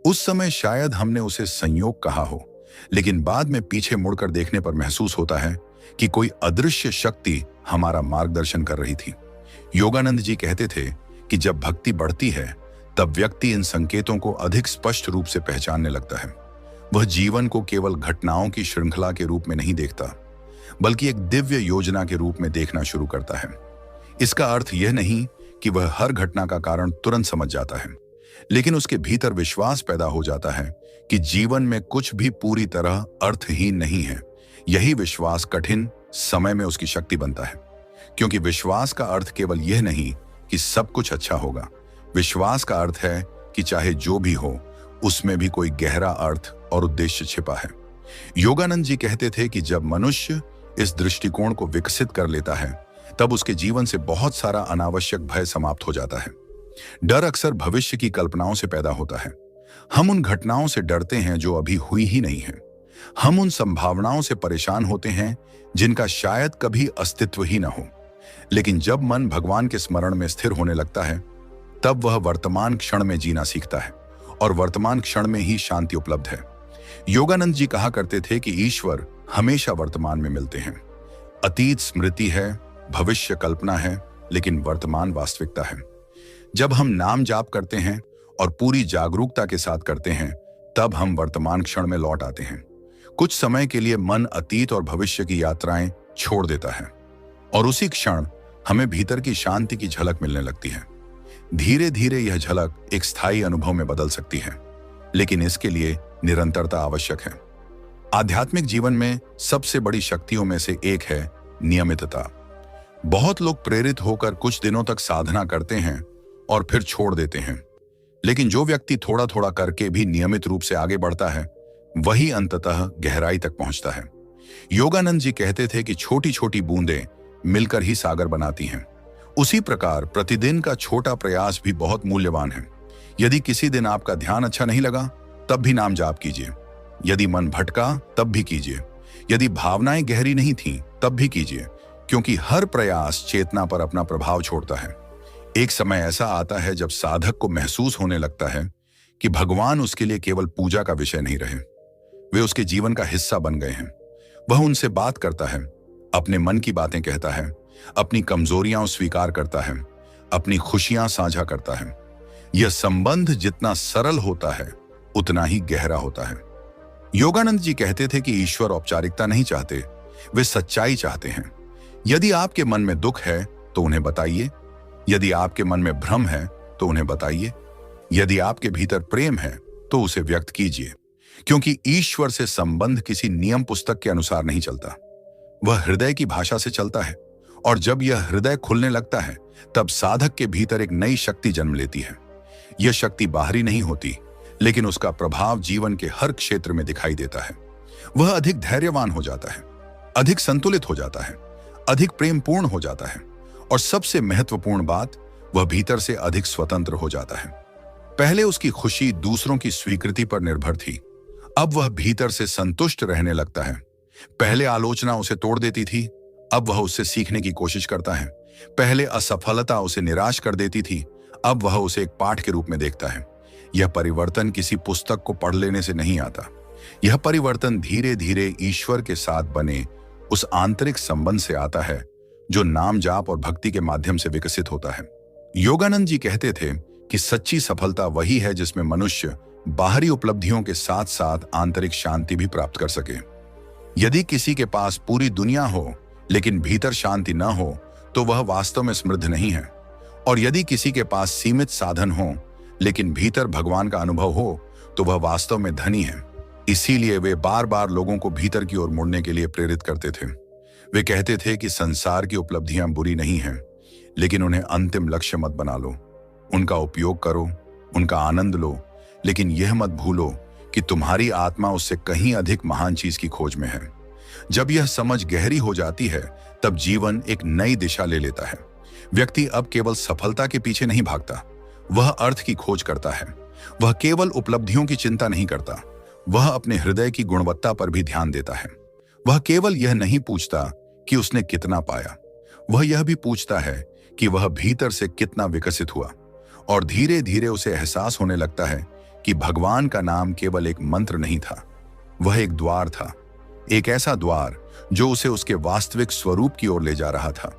उस समय शायद हमने उसे संयोग कहा हो, लेकिन बाद में पीछे मुड़कर देखने पर महसूस होता है कि कोई अदृश्य शक्ति हमारा मार्गदर्शन कर रही थी। योगानंद जी कहते थे कि जब भक्ति बढ़ती है तब व्यक्ति इन संकेतों को अधिक स्पष्ट रूप से पहचानने लगता है। वह जीवन को केवल घटनाओं की श्रृंखला के रूप में नहीं देखता, बल्कि एक दिव्य योजना के रूप में देखना शुरू करता है। इसका अर्थ यह नहीं कि वह हर घटना का कारण तुरंत समझ जाता है, लेकिन उसके भीतर विश्वास पैदा हो जाता है कि जीवन में कुछ भी पूरी तरह अर्थहीन नहीं है। यही विश्वास कठिन समय में उसकी शक्ति बनता है, क्योंकि विश्वास का अर्थ केवल यह नहीं कि सब कुछ अच्छा होगा। विश्वास का अर्थ है कि चाहे जो भी हो उसमें भी कोई गहरा अर्थ और उद्देश्य छिपा है। योगानंद जी कहते थे कि जब मनुष्य इस दृष्टिकोण को विकसित कर लेता है तब उसके जीवन से बहुत सारा अनावश्यक भय समाप्त हो जाता है। डर अक्सर भविष्य की कल्पनाओं से पैदा होता है। हम उन घटनाओं से डरते हैं जो अभी हुई ही नहीं है। हम उन संभावनाओं से परेशान होते हैं जिनका शायद कभी अस्तित्व ही न हो। लेकिन जब मन भगवान के स्मरण में स्थिर होने लगता है तब वह वर्तमान क्षण में जीना सीखता है, और वर्तमान क्षण में ही शांति उपलब्ध है। योगानंद जी कहा करते थे कि ईश्वर हमेशा वर्तमान में मिलते हैं। अतीत स्मृति है, भविष्य कल्पना है, लेकिन वर्तमान वास्तविकता है। जब हम नाम जाप करते हैं और पूरी जागरूकता के साथ करते हैं तब हम वर्तमान क्षण में लौट आते हैं। कुछ समय के लिए मन अतीत और भविष्य की यात्राएं छोड़ देता है और उसी क्षण हमें भीतर की शांति की झलक मिलने लगती है। धीरे धीरे यह झलक एक स्थायी अनुभव में बदल सकती है, लेकिन इसके लिए निरंतरता आवश्यक है। आध्यात्मिक जीवन में सबसे बड़ी शक्तियों में से एक है नियमितता। बहुत लोग प्रेरित होकर कुछ दिनों तक साधना करते हैं और फिर छोड़ देते हैं, लेकिन जो व्यक्ति थोड़ा थोड़ा करके भी नियमित रूप से आगे बढ़ता है वही अंततः गहराई तक पहुंचता है। योगानंद जी कहते थे कि छोटी छोटी बूंदें मिलकर ही सागर बनाती हैं। उसी प्रकार प्रतिदिन का छोटा प्रयास भी बहुत मूल्यवान है। यदि किसी दिन आपका ध्यान अच्छा नहीं लगा तब भी नाम जाप कीजिए। यदि मन भटका तब भी कीजिए। यदि भावनाएं गहरी नहीं थीं तब भी कीजिए, क्योंकि हर प्रयास चेतना पर अपना प्रभाव छोड़ता है। एक समय ऐसा आता है जब साधक को महसूस होने लगता है कि भगवान उसके लिए केवल पूजा का विषय नहीं रहे, वे उसके जीवन का हिस्सा बन गए हैं। वह उनसे बात करता है, अपने मन की बातें कहता है, अपनी कमजोरियां स्वीकार करता है, अपनी खुशियां साझा करता है। यह संबंध जितना सरल होता है उतना ही गहरा होता है। योगानंद जी कहते थे कि ईश्वर औपचारिकता नहीं चाहते, वे सच्चाई चाहते हैं। यदि आपके मन में दुख है तो उन्हें बताइए। यदि आपके मन में भ्रम है तो उन्हें बताइए। यदि आपके भीतर प्रेम है तो उसे व्यक्त कीजिए, क्योंकि ईश्वर से संबंध किसी नियम पुस्तक के अनुसार नहीं चलता, वह हृदय की भाषा से चलता है। और जब यह हृदय खुलने लगता है तब साधक के भीतर एक नई शक्ति जन्म लेती है। यह शक्ति बाहरी नहीं होती, लेकिन उसका प्रभाव जीवन के हर क्षेत्र में दिखाई देता है। वह अधिक धैर्यवान हो जाता है, अधिक संतुलित हो जाता है, अधिक प्रेमपूर्ण हो जाता है, और सबसे महत्वपूर्ण बात, वह भीतर से अधिक स्वतंत्र हो जाता है। पहले उसकी खुशी दूसरों की स्वीकृति पर निर्भर थी, अब वह भीतर से संतुष्ट रहने लगता है। पहले आलोचना उसे तोड़ देती थी, अब वह उससे सीखने की कोशिश करता है। पहले असफलता उसे निराश कर देती थी, अब वह उसे एक पाठ के रूप में देखता है। यह परिवर्तन किसी पुस्तक को पढ़ लेने से नहीं आता। यह परिवर्तन धीरे धीरे ईश्वर के साथ बने उस आंतरिक संबंध से आता है जो नाम जाप और भक्ति के माध्यम से विकसित होता है। योगानंद जी कहते थे कि सच्ची सफलता वही है जिसमें मनुष्य बाहरी उपलब्धियों के साथ साथ आंतरिक शांति भी प्राप्त कर सके। यदि किसी के पास पूरी दुनिया हो लेकिन भीतर शांति न हो तो वह वास्तव में समृद्ध नहीं है। और यदि किसी के पास सीमित साधन हो लेकिन भीतर भगवान का अनुभव हो तो वह वास्तव में धनी है। इसीलिए वे बार बार लोगों को भीतर की ओर मुड़ने के लिए प्रेरित करते थे। वे कहते थे कि संसार की उपलब्धियां बुरी नहीं हैं, लेकिन उन्हें अंतिम लक्ष्य मत बना लो। उनका उपयोग करो, उनका आनंद लो, लेकिन यह मत भूलो कि तुम्हारी आत्मा उससे कहीं अधिक महान चीज की खोज में है। जब यह समझ गहरी हो जाती है तब जीवन एक नई दिशा ले लेता है। व्यक्ति अब केवल सफलता के पीछे नहीं भागता, वह अर्थ की खोज करता है। वह केवल उपलब्धियों की चिंता नहीं करता, वह अपने हृदय की गुणवत्ता पर भी ध्यान देता है। वह केवल यह नहीं पूछता कि उसने कितना पाया, वह यह भी पूछता है कि वह भीतर से कितना विकसित हुआ। और धीरे धीरे उसे एहसास होने लगता है कि भगवान का नाम केवल एक मंत्र नहीं था, वह एक द्वार था, एक ऐसा द्वार जो उसे उसके वास्तविक स्वरूप की ओर ले जा रहा था।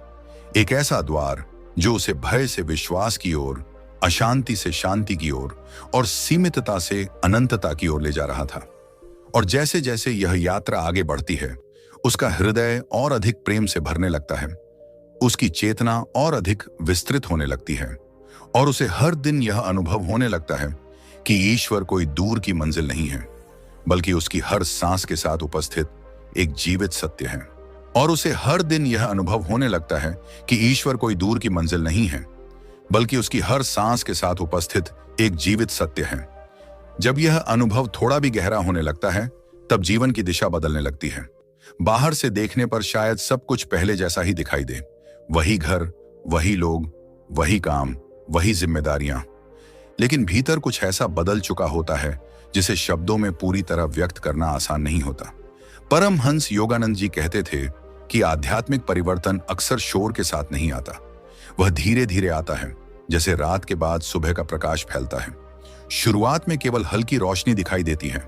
एक ऐसा द्वार जो उसे भय से विश्वास की ओर, अशांति से शांति की ओर और सीमितता से अनंतता की ओर ले जा रहा था। और जैसे जैसे यह यात्रा आगे बढ़ती है, उसका हृदय और अधिक प्रेम से भरने लगता है, उसकी चेतना और अधिक विस्तृत होने लगती है और उसे हर दिन यह अनुभव होने लगता है कि ईश्वर कोई दूर की मंजिल नहीं है, बल्कि उसकी हर सांस के साथ उपस्थित एक जीवित सत्य है। और उसे हर दिन यह अनुभव होने लगता है कि ईश्वर कोई दूर की मंजिल नहीं है, बल्कि उसकी हर सांस के साथ उपस्थित एक जीवित सत्य है। जब यह अनुभव थोड़ा भी गहरा होने लगता है तब जीवन की दिशा बदलने लगती है। बाहर से देखने पर शायद सब कुछ पहले जैसा ही दिखाई दे, वही घर, वही लोग, वही काम, वही जिम्मेदारियां, लेकिन भीतर कुछ ऐसा बदल चुका होता है जिसे शब्दों में पूरी तरह व्यक्त करना आसान नहीं होता। परमहंस योगानंद जी कहते थे कि आध्यात्मिक परिवर्तन अक्सर शोर के साथ नहीं आता, वह धीरे धीरे आता है, जैसे रात के बाद सुबह का प्रकाश फैलता है। शुरुआत में केवल हल्की रोशनी दिखाई देती है,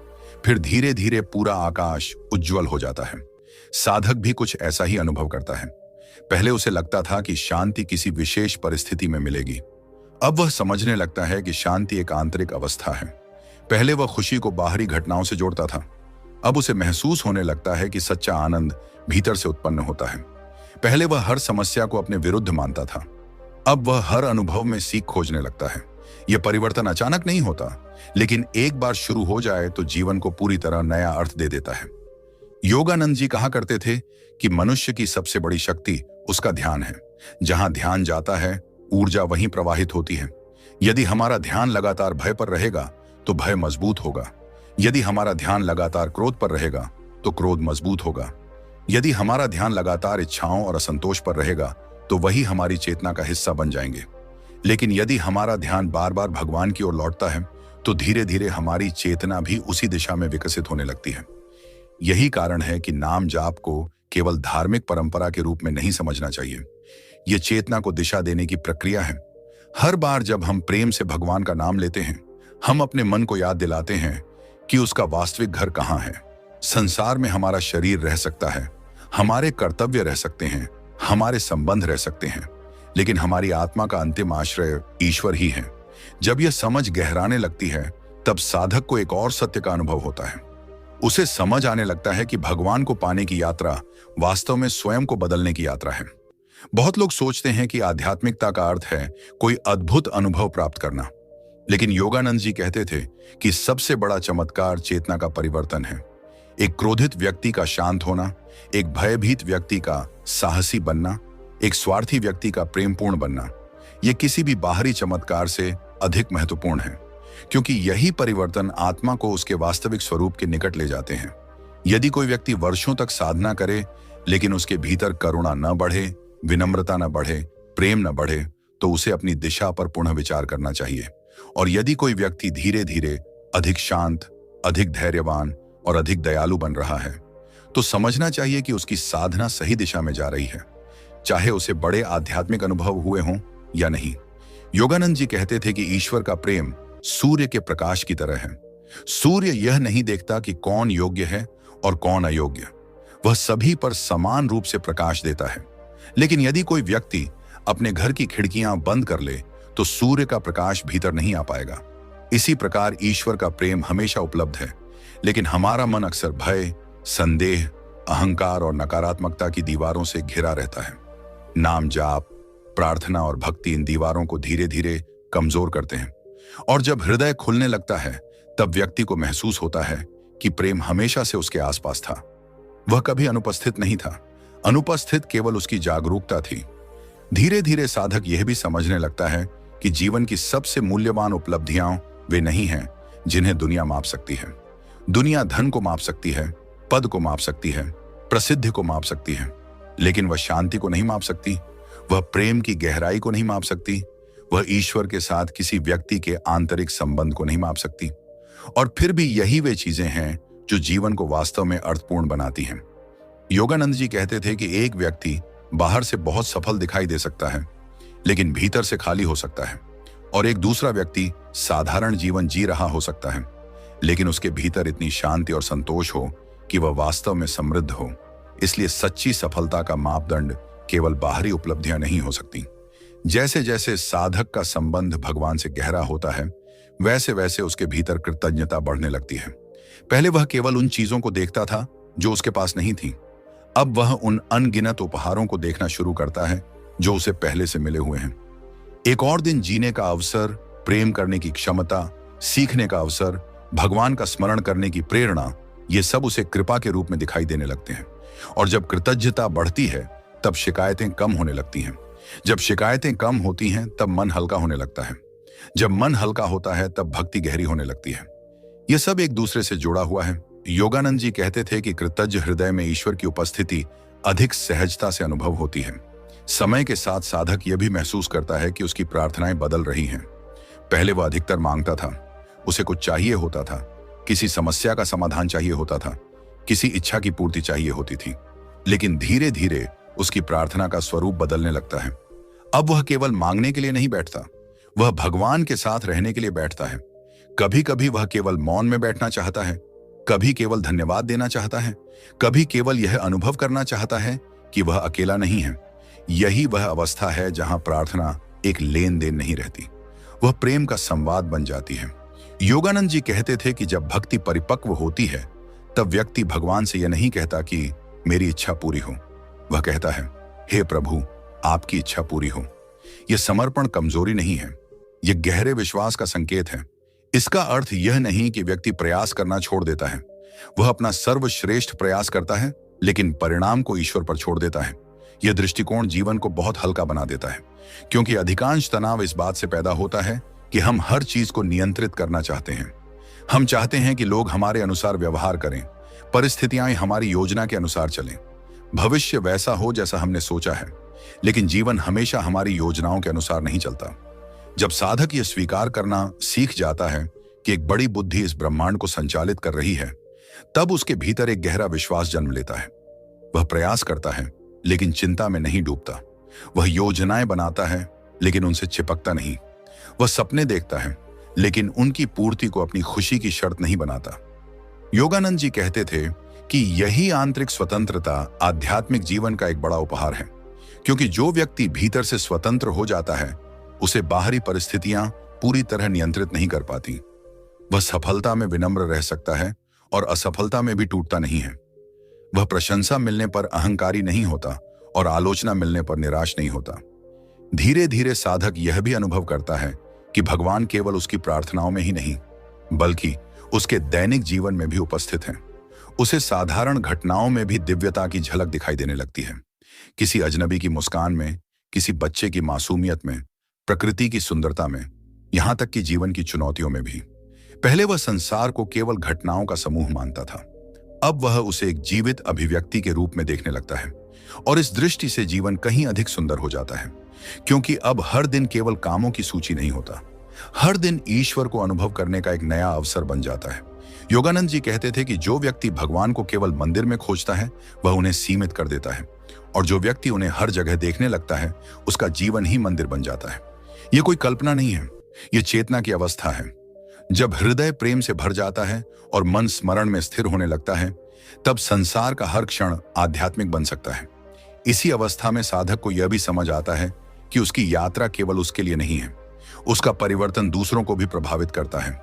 फिर धीरे धीरे पूरा आकाश उज्जवल हो जाता है। साधक भी कुछ ऐसा ही अनुभव करता है। पहले उसे लगता था कि शांति किसी विशेष परिस्थिति में मिलेगी, अब वह समझने लगता है कि शांति एक आंतरिक अवस्था है। पहले वह खुशी को बाहरी घटनाओं से जोड़ता था, अब उसे महसूस होने लगता है कि सच्चा आनंद भीतर से उत्पन्न होता है। पहले वह हर समस्या को अपने विरुद्ध मानता था, अब वह हर अनुभव में सीख खोजने लगता है। यह परिवर्तन अचानक नहीं होता, लेकिन एक बार शुरू हो जाए तो जीवन को पूरी तरह नया अर्थ दे देता है। योगानंद जी कहा करते थे कि मनुष्य की सबसे बड़ी शक्ति उसका ध्यान है। जहां ध्यान जाता है, ऊर्जा वहीं प्रवाहित होती है। यदि हमारा ध्यान लगातार भय पर रहेगा तो भय मजबूत होगा। यदि हमारा ध्यान लगातार क्रोध पर रहेगा तो क्रोध मजबूत होगा। यदि हमारा ध्यान लगातार इच्छाओं और असंतोष पर रहेगा तो वही हमारी चेतना का हिस्सा बन जाएंगे। लेकिन यदि हमारा ध्यान बार बार भगवान की ओर लौटता है तो धीरे धीरे हमारी चेतना भी उसी दिशा में विकसित होने लगती है। यही कारण है कि नाम जाप को केवल धार्मिक परंपरा के रूप में नहीं समझना चाहिए। यह चेतना को दिशा देने की प्रक्रिया है। हर बार जब हम प्रेम से भगवान का नाम लेते हैं, हम अपने मन को याद दिलाते हैं कि उसका वास्तविक घर कहाँ है। संसार में हमारा शरीर रह सकता है, हमारे कर्तव्य रह सकते हैं, हमारे संबंध रह सकते हैं, लेकिन हमारी आत्मा का अंतिम आश्रय ईश्वर ही है। जब यह समझ गहराने लगती है तब साधक को एक और सत्य का अनुभव होता है। उसे समझ आने लगता है कि भगवान को पाने की यात्रा वास्तव में स्वयं को बदलने की यात्रा है। बहुत लोग सोचते हैं कि आध्यात्मिकता का अर्थ है कोई अद्भुत अनुभव प्राप्त करना, लेकिन योगानंद जी कहते थे कि सबसे बड़ा चमत्कार चेतना का परिवर्तन है। एक क्रोधित व्यक्ति का शांत होना, एक भयभीत व्यक्ति का साहसी बनना, एक स्वार्थी व्यक्ति का प्रेमपूर्ण बनना, यह किसी भी बाहरी चमत्कार से अधिक महत्वपूर्ण है, क्योंकि यही परिवर्तन आत्मा को उसके वास्तविक स्वरूप के निकट ले जाते हैं। यदि कोई व्यक्ति वर्षों तक साधना करे लेकिन उसके भीतर करुणा न बढ़े, विनम्रता न बढ़े, प्रेम न बढ़े, तो उसे अपनी दिशा पर पुनः विचार करना चाहिए। और यदि कोई व्यक्ति धीरे धीरे अधिक शांत, अधिक धैर्यवान और अधिक दयालु बन रहा है, तो समझना चाहिए कि उसकी साधना सही दिशा में जा रही है, चाहे उसे बड़े आध्यात्मिक अनुभव हुए हों या नहीं। योगानंद जी कहते थे कि ईश्वर का प्रेम सूर्य के प्रकाश की तरह है। सूर्य यह नहीं देखता कि कौन योग्य है और कौन अयोग्य, वह सभी पर समान रूप से प्रकाश देता है। लेकिन यदि कोई व्यक्ति अपने घर की खिड़कियां बंद कर ले तो सूर्य का प्रकाश भीतर नहीं आ पाएगा। इसी प्रकार ईश्वर का प्रेम हमेशा उपलब्ध है, लेकिन हमारा मन अक्सर भय, संदेह, अहंकार और नकारात्मकता की दीवारों से घिरा रहता है। नाम जाप, प्रार्थना और भक्ति इन दीवारों को धीरे धीरे कमजोर करते हैं, और जब हृदय खुलने लगता है तब व्यक्ति को महसूस होता है कि प्रेम हमेशा से उसके आसपास था। वह कभी अनुपस्थित नहीं था, अनुपस्थित केवल उसकी जागरूकता थी। धीरे धीरे साधक यह भी समझने लगता है कि जीवन की सबसे मूल्यवान उपलब्धियां वे नहीं हैं जिन्हें दुनिया माप सकती है। दुनिया धन को माप सकती है, पद को माप सकती है, प्रसिद्धि को माप सकती है, लेकिन वह शांति को नहीं माप सकती, वह प्रेम की गहराई को नहीं माप सकती, वह ईश्वर के साथ किसी व्यक्ति के आंतरिक संबंध को नहीं माप सकती। और फिर भी यही वे चीजें हैं जो जीवन को वास्तव में अर्थपूर्ण बनाती हैं। योगानंद जी कहते थे कि एक व्यक्ति बाहर से बहुत सफल दिखाई दे सकता है, लेकिन भीतर से खाली हो सकता है, और एक दूसरा व्यक्ति साधारण जीवन जी रहा हो सकता है, लेकिन उसके भीतर इतनी शांति और संतोष हो कि वह वास्तव में समृद्ध हो। इसलिए सच्ची सफलता का मापदंड केवल बाहरी उपलब्धियां नहीं हो सकती। जैसे जैसे साधक का संबंध भगवान से गहरा होता है, वैसे वैसे उसके भीतर कृतज्ञता बढ़ने लगती है। पहले वह केवल उन चीजों को देखता था जो उसके पास नहीं थी, अब वह उन अनगिनत उपहारों को देखना शुरू करता है जो उसे पहले से मिले हुए हैं। एक और दिन जीने का अवसर, प्रेम करने की क्षमता, सीखने का अवसर, भगवान का स्मरण करने की प्रेरणा, ये सब उसे कृपा के रूप में दिखाई देने लगते हैं। और जब कृतज्ञता बढ़ती है तब शिकायतें कम होने लगती हैं। जब शिकायतें कम होती हैं तब मन हल्का होने लगता है। जब मन हल्का होता है तब भक्ति गहरी होने लगती है। यह सब एक दूसरे से जुड़ा हुआ है। योगानंद जी कहते थे कि कृतज्ञ हृदय में ईश्वर की उपस्थिति अधिक सहजता से अनुभव होती है। समय के साथ साधक यह भी महसूस करता है कि उसकी प्रार्थनाएं बदल रही हैं। पहले वह अधिकतर मांगता था, उसे कुछ चाहिए होता था, किसी समस्या का समाधान चाहिए होता था, किसी इच्छा की पूर्ति चाहिए होती थी। लेकिन धीरे धीरे उसकी प्रार्थना का स्वरूप बदलने लगता है। अब वह केवल मांगने के लिए नहीं बैठता, वह भगवान के साथ रहने के लिए बैठता है। कभी कभी वह केवल मौन में बैठना चाहता है, कभी केवल धन्यवाद देना चाहता है, कभी केवल यह अनुभव करना चाहता है कि वह अकेला नहीं है। यही वह अवस्था है जहां प्रार्थना एक लेन देन नहीं रहती, वह प्रेम का संवाद बन जाती है। योगानंद जी कहते थे कि जब भक्ति परिपक्व होती है तब व्यक्ति भगवान से यह नहीं कहता कि मेरी इच्छा पूरी हो, वह कहता है, हे प्रभु, आपकी इच्छा पूरी हो। यह समर्पण कमजोरी नहीं है, यह गहरे विश्वास का संकेत है। इसका अर्थ यह नहीं कि व्यक्ति प्रयास करना छोड़ देता है। वह अपना सर्वश्रेष्ठ प्रयास करता है, लेकिन परिणाम को ईश्वर पर छोड़ देता है। यह दृष्टिकोण जीवन को बहुत हल्का बना देता है, क्योंकि अधिकांश तनाव इस बात से पैदा होता है कि हम हर चीज को नियंत्रित करना चाहते हैं। हम चाहते हैं कि लोग हमारे अनुसार व्यवहार करें, परिस्थितियां हमारी योजना के अनुसार चलें, भविष्य वैसा हो जैसा हमने सोचा है। लेकिन जीवन हमेशा हमारी योजनाओं के अनुसार नहीं चलता। जब साधक यह स्वीकार करना सीख जाता है कि एक बड़ी बुद्धि इस ब्रह्मांड को संचालित कर रही है, तब उसके भीतर एक गहरा विश्वास जन्म लेता है। वह प्रयास करता है लेकिन चिंता में नहीं डूबता। वह योजनाएं बनाता है लेकिन उनसे चिपकता नहीं। वह सपने देखता है लेकिन उनकी पूर्ति को अपनी खुशी की शर्त नहीं बनाता। योगानंद जी कहते थे कि यही आंतरिक स्वतंत्रता आध्यात्मिक जीवन का एक बड़ा उपहार है, क्योंकि जो व्यक्ति भीतर से स्वतंत्र हो जाता है उसे बाहरी परिस्थितियां पूरी तरह नियंत्रित नहीं कर पाती। वह सफलता में विनम्र रह सकता है और असफलता में भी टूटता नहीं है। वह प्रशंसा मिलने पर अहंकारी नहीं होता और आलोचना मिलने पर निराश नहीं होता। धीरे धीरे साधक यह भी अनुभव करता है कि भगवान केवल उसकी प्रार्थनाओं में ही नहीं, बल्कि उसके दैनिक जीवन में भी उपस्थित हैं। उसे साधारण घटनाओं में भी दिव्यता की झलक दिखाई देने लगती है। किसी अजनबी की मुस्कान में, किसी बच्चे की मासूमियत में, प्रकृति की सुंदरता में, यहां तक कि जीवन की चुनौतियों में भी। पहले वह संसार को केवल घटनाओं का समूह मानता था, अब वह उसे एक जीवित अभिव्यक्ति के रूप में देखने लगता है। और इस दृष्टि से जीवन कहीं अधिक सुंदर हो जाता है, क्योंकि अब हर दिन केवल कामों की सूची नहीं होता, हर दिन ईश्वर को अनुभव करने का एक नया अवसर बन जाता है। योगानंद जी कहते थे कि जो व्यक्ति भगवान को केवल मंदिर में खोजता है वह उन्हें सीमित कर देता है, और जो व्यक्ति उन्हें हर जगह देखने लगता है उसका जीवन ही मंदिर बन जाता है। यह कोई कल्पना नहीं है, यह चेतना की अवस्था है। जब हृदय प्रेम से भर जाता है और मन स्मरण में स्थिर होने लगता है, तब संसार का हर क्षण आध्यात्मिक बन सकता है। इसी अवस्था में साधक को यह भी समझ आता है कि उसकी यात्रा केवल उसके लिए नहीं है, उसका परिवर्तन दूसरों को भी प्रभावित करता है।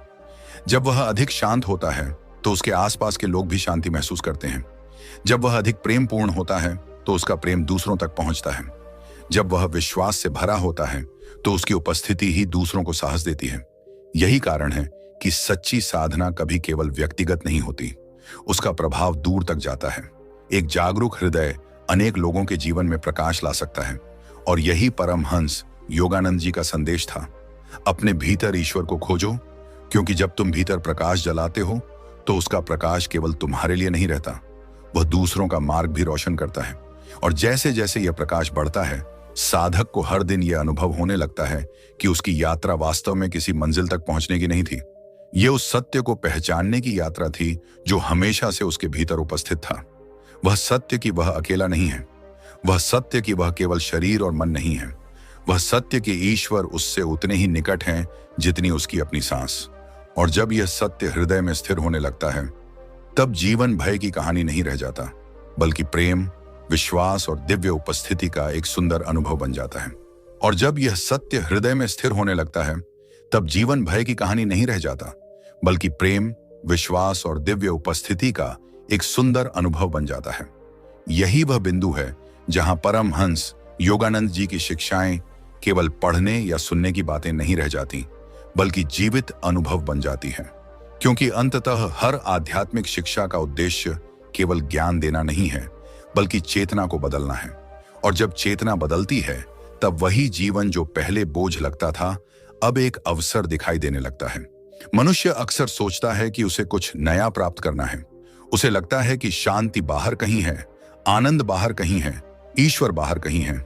जब वह अधिक शांत होता है तो उसके आसपास के लोग भी शांति महसूस करते हैं। जब वह अधिक प्रेम पूर्ण होता है तो उसका प्रेम दूसरों तक पहुंचता है। जब वह विश्वास से भरा होता है तो उसकी उपस्थिति ही दूसरों को साहस देती है। यही कारण है कि सच्ची साधना कभी केवल व्यक्तिगत नहीं होती, उसका प्रभाव दूर तक जाता है। एक जागरूक हृदय अनेक लोगों के जीवन में प्रकाश ला सकता है, और यही परमहंस योगानंद जी का संदेश था। अपने भीतर ईश्वर को खोजो, क्योंकि जब तुम भीतर प्रकाश जलाते हो तो उसका प्रकाश केवल तुम्हारे लिए नहीं रहता, वह दूसरों का मार्ग भी रोशन करता है। और जैसे जैसे यह प्रकाश बढ़ता है, साधक को हर दिन यह अनुभव होने लगता है कि उसकी यात्रा वास्तव में किसी मंजिल तक पहुंचने की नहीं थी। यह उस सत्य को पहचानने की यात्रा थी जो हमेशा से उसके भीतर उपस्थित था। वह सत्य कि वह अकेला नहीं है, वह सत्य कि वह केवल शरीर और मन नहीं है, वह सत्य कि ईश्वर उससे उतने ही निकट हैं जितनी उसकी अपनी सांस। और जब यह सत्य हृदय में स्थिर होने लगता है, तब जीवन भय की कहानी नहीं रह जाता, बल्कि प्रेम, विश्वास और दिव्य उपस्थिति का एक सुंदर अनुभव बन जाता है। और जब यह सत्य हृदय में स्थिर होने लगता है, तब जीवन भय की कहानी नहीं रह जाता, बल्कि प्रेम, विश्वास और दिव्य उपस्थिति का एक सुंदर अनुभव बन जाता है। यही वह बिंदु है जहां परमहंस योगानंद जी की शिक्षाएं केवल पढ़ने या सुनने की बातें नहीं रह जाती, बल्कि जीवित अनुभव बन जाती हैं। क्योंकि अंततः हर आध्यात्मिक शिक्षा का उद्देश्य केवल ज्ञान देना नहीं है, बल्कि चेतना को बदलना है। और जब चेतना बदलती है, तब वही जीवन जो पहले बोझ लगता था, अब एक अवसर दिखाई देने लगता है। मनुष्य अक्सर सोचता है कि उसे कुछ नया प्राप्त करना है। उसे लगता है कि शांति बाहर कहीं है, आनंद बाहर कहीं है, ईश्वर बाहर कहीं है।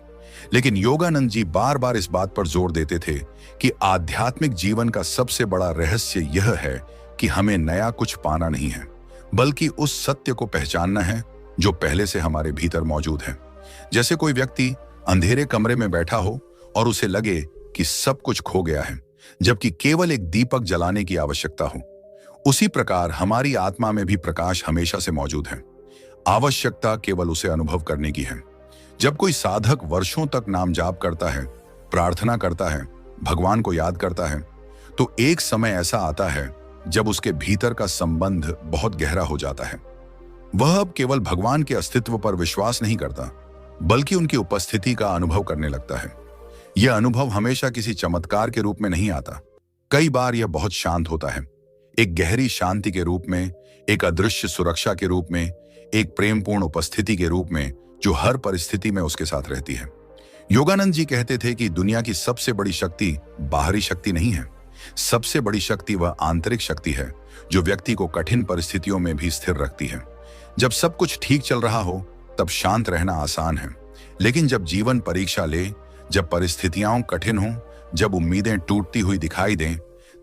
लेकिन योगानंद जी बार बार इस बात पर जोर देते थे कि आध्यात्मिक जीवन का सबसे बड़ा रहस्य यह है कि हमें नया कुछ पाना नहीं है, बल्कि उस सत्य को पहचानना है जो पहले से हमारे भीतर मौजूद है। जैसे कोई व्यक्ति अंधेरे कमरे में बैठा हो और उसे लगे कि सब कुछ खो गया है, जबकि केवल एक दीपक जलाने की आवश्यकता हो। उसी प्रकार हमारी आत्मा में भी प्रकाश हमेशा से मौजूद है, आवश्यकता केवल उसे अनुभव करने की है। जब कोई साधक वर्षों तक नाम जाप करता है, प्रार्थना करता है, भगवान को याद करता है, तो एक समय ऐसा आता है जब उसके भीतर का संबंध बहुत गहरा हो जाता है। वह अब केवल भगवान के अस्तित्व पर विश्वास नहीं करता, बल्कि उनकी उपस्थिति का अनुभव करने लगता है। यह अनुभव हमेशा किसी चमत्कार के रूप में नहीं आता। कई बार यह बहुत शांत होता है, एक गहरी शांति के रूप में, एक अदृश्य सुरक्षा के रूप में, एक प्रेमपूर्ण उपस्थिति के रूप में जो हर परिस्थिति में उसके साथ रहती है। योगानंद जी कहते थे कि दुनिया की सबसे बड़ी शक्ति बाहरी शक्ति नहीं है, सबसे बड़ी शक्ति वह आंतरिक शक्ति है जो व्यक्ति को कठिन परिस्थितियों में भी स्थिर रखती है। जब सब कुछ ठीक चल रहा हो तब शांत रहना आसान है, लेकिन जब जीवन परीक्षा ले, जब परिस्थितियां कठिन हों, जब उम्मीदें टूटती हुई दिखाई दें,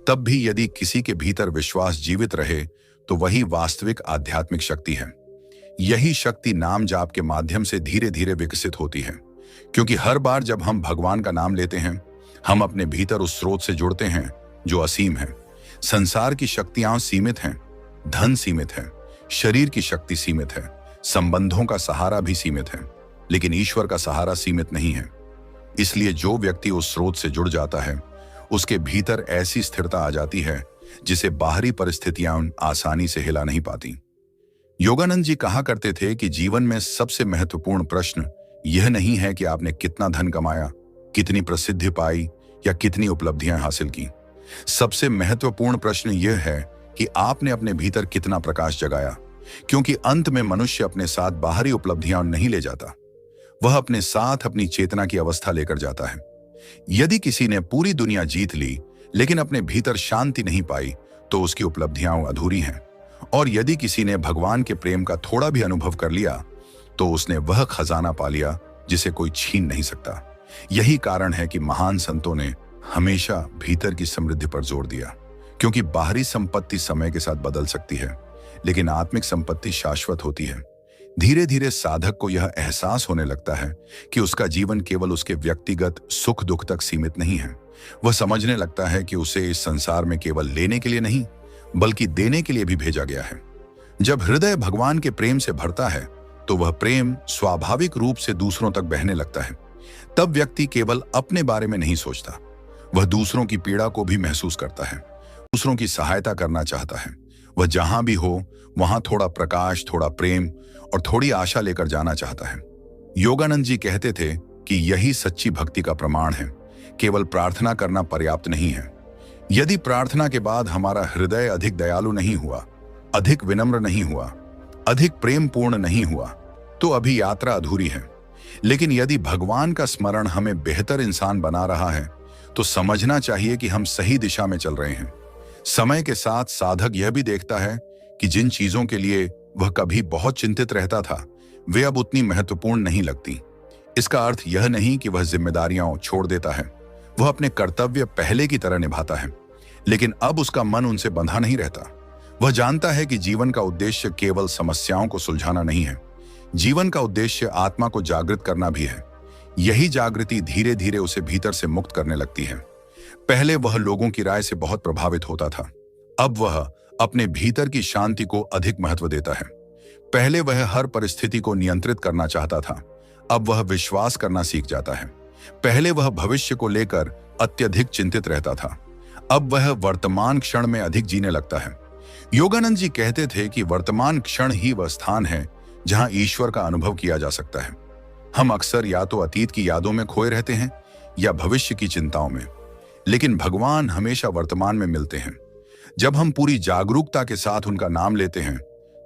तब भी यदि किसी के भीतर विश्वास जीवित रहे तो वही वास्तविक आध्यात्मिक शक्ति है। यही शक्ति नाम जाप के माध्यम से धीरे धीरे विकसित होती है, क्योंकि हर बार जब हम भगवान का नाम लेते हैं, हम अपने भीतर उस स्रोत से जुड़ते हैं जो असीम है। संसार की शक्तियां सीमित हैं, धन सीमित है, शरीर की शक्ति सीमित है, संबंधों का सहारा भी सीमित है, लेकिन ईश्वर का सहारा सीमित नहीं है। इसलिए जो व्यक्ति उस स्रोत से जुड़ जाता है, उसके भीतर ऐसी स्थिरता आ जाती है जिसे बाहरी परिस्थितियां आसानी से हिला नहीं पाती। योगानंद जी कहा करते थे कि जीवन में सबसे महत्वपूर्ण प्रश्न यह नहीं है कि आपने कितना धन कमाया, कितनी प्रसिद्धि पाई या कितनी उपलब्धियां हासिल की। सबसे महत्वपूर्ण प्रश्न यह है कि आपने अपने भीतर कितना प्रकाश जगाया, क्योंकि अंत में मनुष्य अपने साथ बाहरी उपलब्धियां नहीं ले जाता, वह अपने साथ अपनी चेतना की अवस्था लेकर जाता है। यदि किसी ने पूरी दुनिया जीत ली लेकिन अपने भीतर शांति नहीं पाई, तो उसकी उपलब्धियां अधूरी हैं। और यदि किसी ने भगवान के प्रेम का थोड़ा भी अनुभव कर लिया, तो उसने वह खजाना पा लिया जिसे कोई छीन नहीं सकता। यही कारण है कि महान संतों ने हमेशा भीतर की समृद्धि पर जोर दिया, क्योंकि बाहरी संपत्ति समय के साथ बदल सकती है, लेकिन आत्मिक संपत्ति शाश्वत होती है। धीरे धीरे साधक को यह एहसास होने लगता है कि उसका जीवन केवल उसके व्यक्तिगत सुख दुख तक सीमित नहीं है। वह समझने लगता है कि उसे इस संसार में केवल लेने के लिए नहीं, बल्कि देने के लिए भी भेजा गया है। जब हृदय भगवान के प्रेम से भरता है तो वह प्रेम स्वाभाविक रूप से दूसरों तक बहने लगता है। तब व्यक्ति केवल अपने बारे में नहीं सोचता, वह दूसरों की पीड़ा को भी महसूस करता है, दूसरों की सहायता करना चाहता है। वह जहां भी हो वहां थोड़ा प्रकाश, थोड़ा प्रेम और थोड़ी आशा लेकर जाना चाहता है। योगानंद जी कहते थे कि यही सच्ची भक्ति का प्रमाण है। केवल प्रार्थना करना पर्याप्त नहीं है। यदि प्रार्थना के बाद हमारा हृदय अधिक दयालु नहीं हुआ, अधिक विनम्र नहीं हुआ, अधिक प्रेमपूर्ण नहीं हुआ, तो अभी यात्रा अधूरी है। लेकिन यदि भगवान का स्मरण हमें बेहतर इंसान बना रहा है तो समझना चाहिए कि हम सही दिशा में चल रहे हैं। समय के साथ साधक यह भी देखता है कि जिन चीजों के लिए वह कभी बहुत चिंतित रहता था वे अब उतनी महत्वपूर्ण नहीं लगती। इसका अर्थ यह नहीं कि वह जिम्मेदारियां छोड़ देता है, वह अपने कर्तव्य पहले की तरह निभाता है, लेकिन अब उसका मन उनसे बंधा नहीं रहता। वह जानता है कि जीवन का उद्देश्य केवल समस्याओं को सुलझाना नहीं है, जीवन का उद्देश्य आत्मा को जागृत करना भी है। यही जागृति धीरे धीरे उसे भीतर से मुक्त करने लगती है। पहले वह लोगों की राय से बहुत प्रभावित होता था, अब वह अपने भीतर की शांति को अधिक महत्व देता है। पहले वह हर परिस्थिति को नियंत्रित करना चाहता था, अब वह विश्वास करना सीख जाता है। पहले वह भविष्य को लेकर अत्यधिक चिंतित रहता था, अब वह वर्तमान क्षण में अधिक जीने लगता है। योगानंद जी कहते थे कि वर्तमान क्षण ही वह स्थान है जहां ईश्वर का अनुभव किया जा सकता है। हम अक्सर या तो अतीत की यादों में खोए रहते हैं या भविष्य की चिंताओं में, लेकिन भगवान हमेशा वर्तमान में मिलते हैं। जब हम पूरी जागरूकता के साथ उनका नाम लेते हैं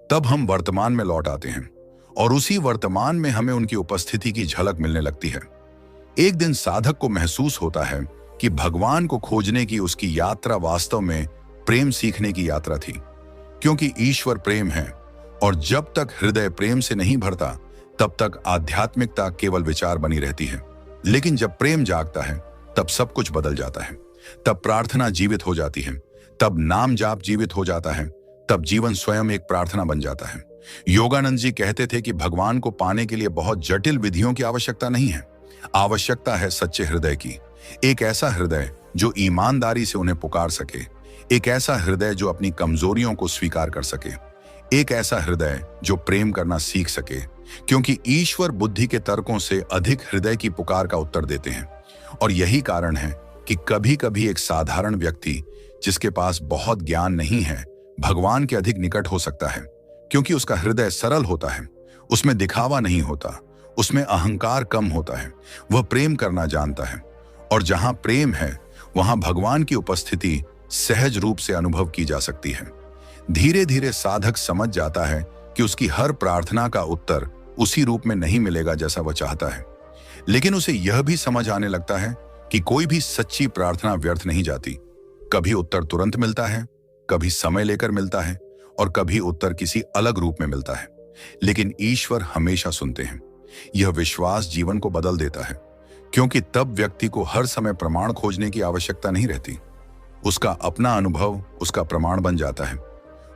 तब हम वर्तमान में लौट आते हैं और उसी वर्तमान में हमें उनकी उपस्थिति की झलक मिलने लगती है। एक दिन साधक को महसूस होता है कि भगवान को खोजने की उसकी यात्रा वास्तव में प्रेम सीखने की यात्रा थी, क्योंकि ईश्वर प्रेम है और जब तक हृदय प्रेम से नहीं भरता तब तक आध्यात्मिकता केवल विचार बनी रहती है। लेकिन जब प्रेम जागता है तब सब कुछ बदल जाता है। तब प्रार्थना जीवित हो जाती है, तब नाम जाप जीवित हो जाता है, तब जीवन स्वयं एक प्रार्थना बन जाता है। योगानंद जी कहते थे कि भगवान को पाने के लिए बहुत जटिल विधियों की आवश्यकता नहीं है, आवश्यकता है सच्चे हृदय की। एक ऐसा हृदय जो ईमानदारी से उन्हें पुकार सके, एक ऐसा हृदय जो अपनी कमजोरियों को स्वीकार कर सके, एक ऐसा हृदय जो प्रेम करना सीख सके, क्योंकि ईश्वर बुद्धि के तर्कों से अधिक हृदय की पुकार का उत्तर देते हैं। और यही कारण है कि कभी कभी एक साधारण व्यक्ति जिसके पास बहुत ज्ञान नहीं है भगवान के अधिक निकट हो सकता है, क्योंकि उसका हृदय सरल होता है, उसमें दिखावा नहीं होता, उसमें अहंकार कम होता है, वह प्रेम करना जानता है। और जहां प्रेम है वहां भगवान की उपस्थिति सहज रूप से अनुभव की जा सकती है। धीरे धीरे साधक समझ जाता है कि उसकी हर प्रार्थना का उत्तर उसी रूप में नहीं मिलेगा जैसा वह चाहता है, लेकिन उसे यह भी समझ आने लगता है कि कोई भी सच्ची प्रार्थना व्यर्थ नहीं जाती। कभी उत्तर तुरंत मिलता है, कभी समय लेकर मिलता है और कभी उत्तर किसी अलग रूप में मिलता है, लेकिन ईश्वर हमेशा सुनते हैं। यह विश्वास जीवन को बदल देता है, क्योंकि तब व्यक्ति को हर समय प्रमाण खोजने की आवश्यकता नहीं रहती। उसका अपना अनुभव उसका प्रमाण बन जाता है।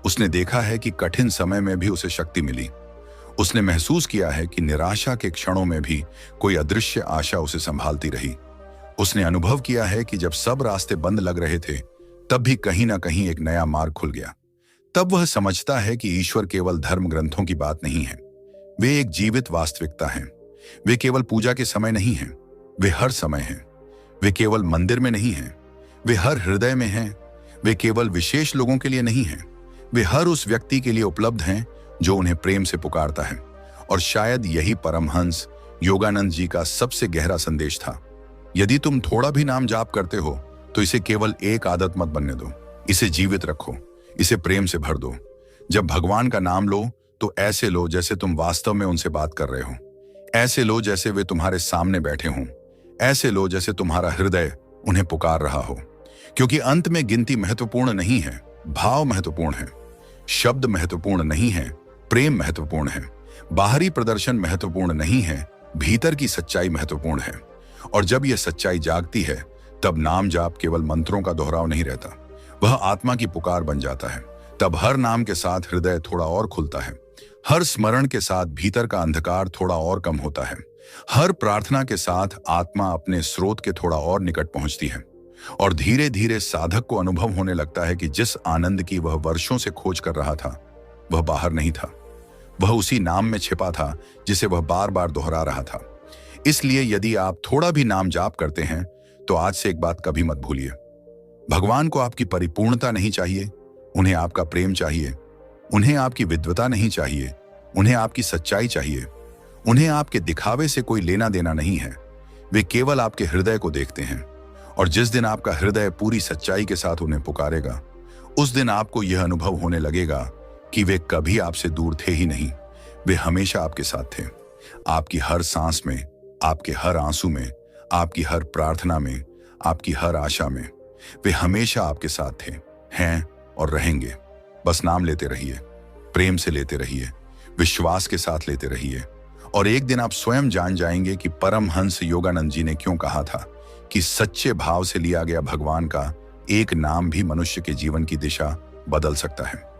उसने देखा है कि कठिन समय में भी उसे शक्ति मिली। उसने महसूस किया है कि निराशा के क्षणों में भी कोई अदृश्य आशा उसे संभालती रही। उसने अनुभव किया है कि जब सब रास्ते बंद लग रहे थे तब भी कहीं ना कहीं एक नया मार्ग खुल गया। तब वह समझता है कि ईश्वर केवल धर्म ग्रंथों की बात नहीं है, वे एक जीवित वास्तविकता हैं। वे केवल पूजा के समय नहीं हैं, वे हर समय हैं। वे केवल मंदिर में नहीं हैं, वे हर हृदय में हैं। वे केवल विशेष लोगों के लिए नहीं हैं, वे हर उस व्यक्ति के लिए उपलब्ध हैं जो उन्हें प्रेम से पुकारता है। और शायद यही परमहंस योगानंद जी का सबसे गहरा संदेश था। यदि तुम थोड़ा भी नाम जाप करते हो तो इसे केवल एक आदत मत बनने दो, इसे जीवित रखो, इसे प्रेम से भर दो। जब भगवान का नाम लो तो ऐसे लो जैसे तुम वास्तव में उनसे बात कर रहे हो, ऐसे लो जैसे वे तुम्हारे सामने बैठे हों, ऐसे लो जैसे तुम्हारा हृदय उन्हें पुकार रहा हो। क्योंकि अंत में गिनती महत्वपूर्ण नहीं है, भाव महत्वपूर्ण है। शब्द महत्वपूर्ण नहीं है, प्रेम महत्वपूर्ण है। बाहरी प्रदर्शन महत्वपूर्ण नहीं है, भीतर की सच्चाई महत्वपूर्ण है। और जब यह सच्चाई जागती है तब नाम जाप केवल मंत्रों का दोहराव नहीं रहता, वह आत्मा की पुकार बन जाता है। तब हर नाम के साथ हृदय थोड़ा और खुलता है, हर स्मरण के साथ भीतर का अंधकार थोड़ा और कम होता है, हर प्रार्थना के साथ आत्मा अपने स्रोत के थोड़ा और निकट पहुंचती है। और धीरे धीरे साधक को अनुभव होने लगता है कि जिस आनंद की वह वर्षों से खोज कर रहा था वह बाहर नहीं था, वह उसी नाम में छिपा था जिसे वह बार बार दोहरा रहा था। इसलिए यदि आप थोड़ा भी नाम जाप करते हैं तो आज से एक बात कभी मत भूलिए, भगवान को आपकी परिपूर्णता नहीं चाहिए, उन्हें आपका प्रेम चाहिए। उन्हें आपकी विद्वता नहीं चाहिए, उन्हें आपकी सच्चाई चाहिए। उन्हें आपके दिखावे से कोई लेना देना नहीं है, वे केवल आपके हृदय को देखते हैं। और जिस दिन आपका हृदय पूरी सच्चाई के साथ उन्हें पुकारेगा, उस दिन आपको यह अनुभव होने लगेगा कि वे कभी आपसे दूर थे ही नहीं, वे हमेशा आपके साथ थे। आपकी हर सांस में, आपके हर आंसू में, आपकी हर प्रार्थना में, आपकी हर आशा में, वे हमेशा आपके साथ थे, हैं और रहेंगे। बस नाम लेते रहिए, प्रेम से लेते रहिए, विश्वास के साथ लेते रहिए, और एक दिन आप स्वयं जान जाएंगे कि परमहंस योगानंद जी ने क्यों कहा था कि सच्चे भाव से लिया गया भगवान का एक नाम भी मनुष्य के जीवन की दिशा बदल सकता है।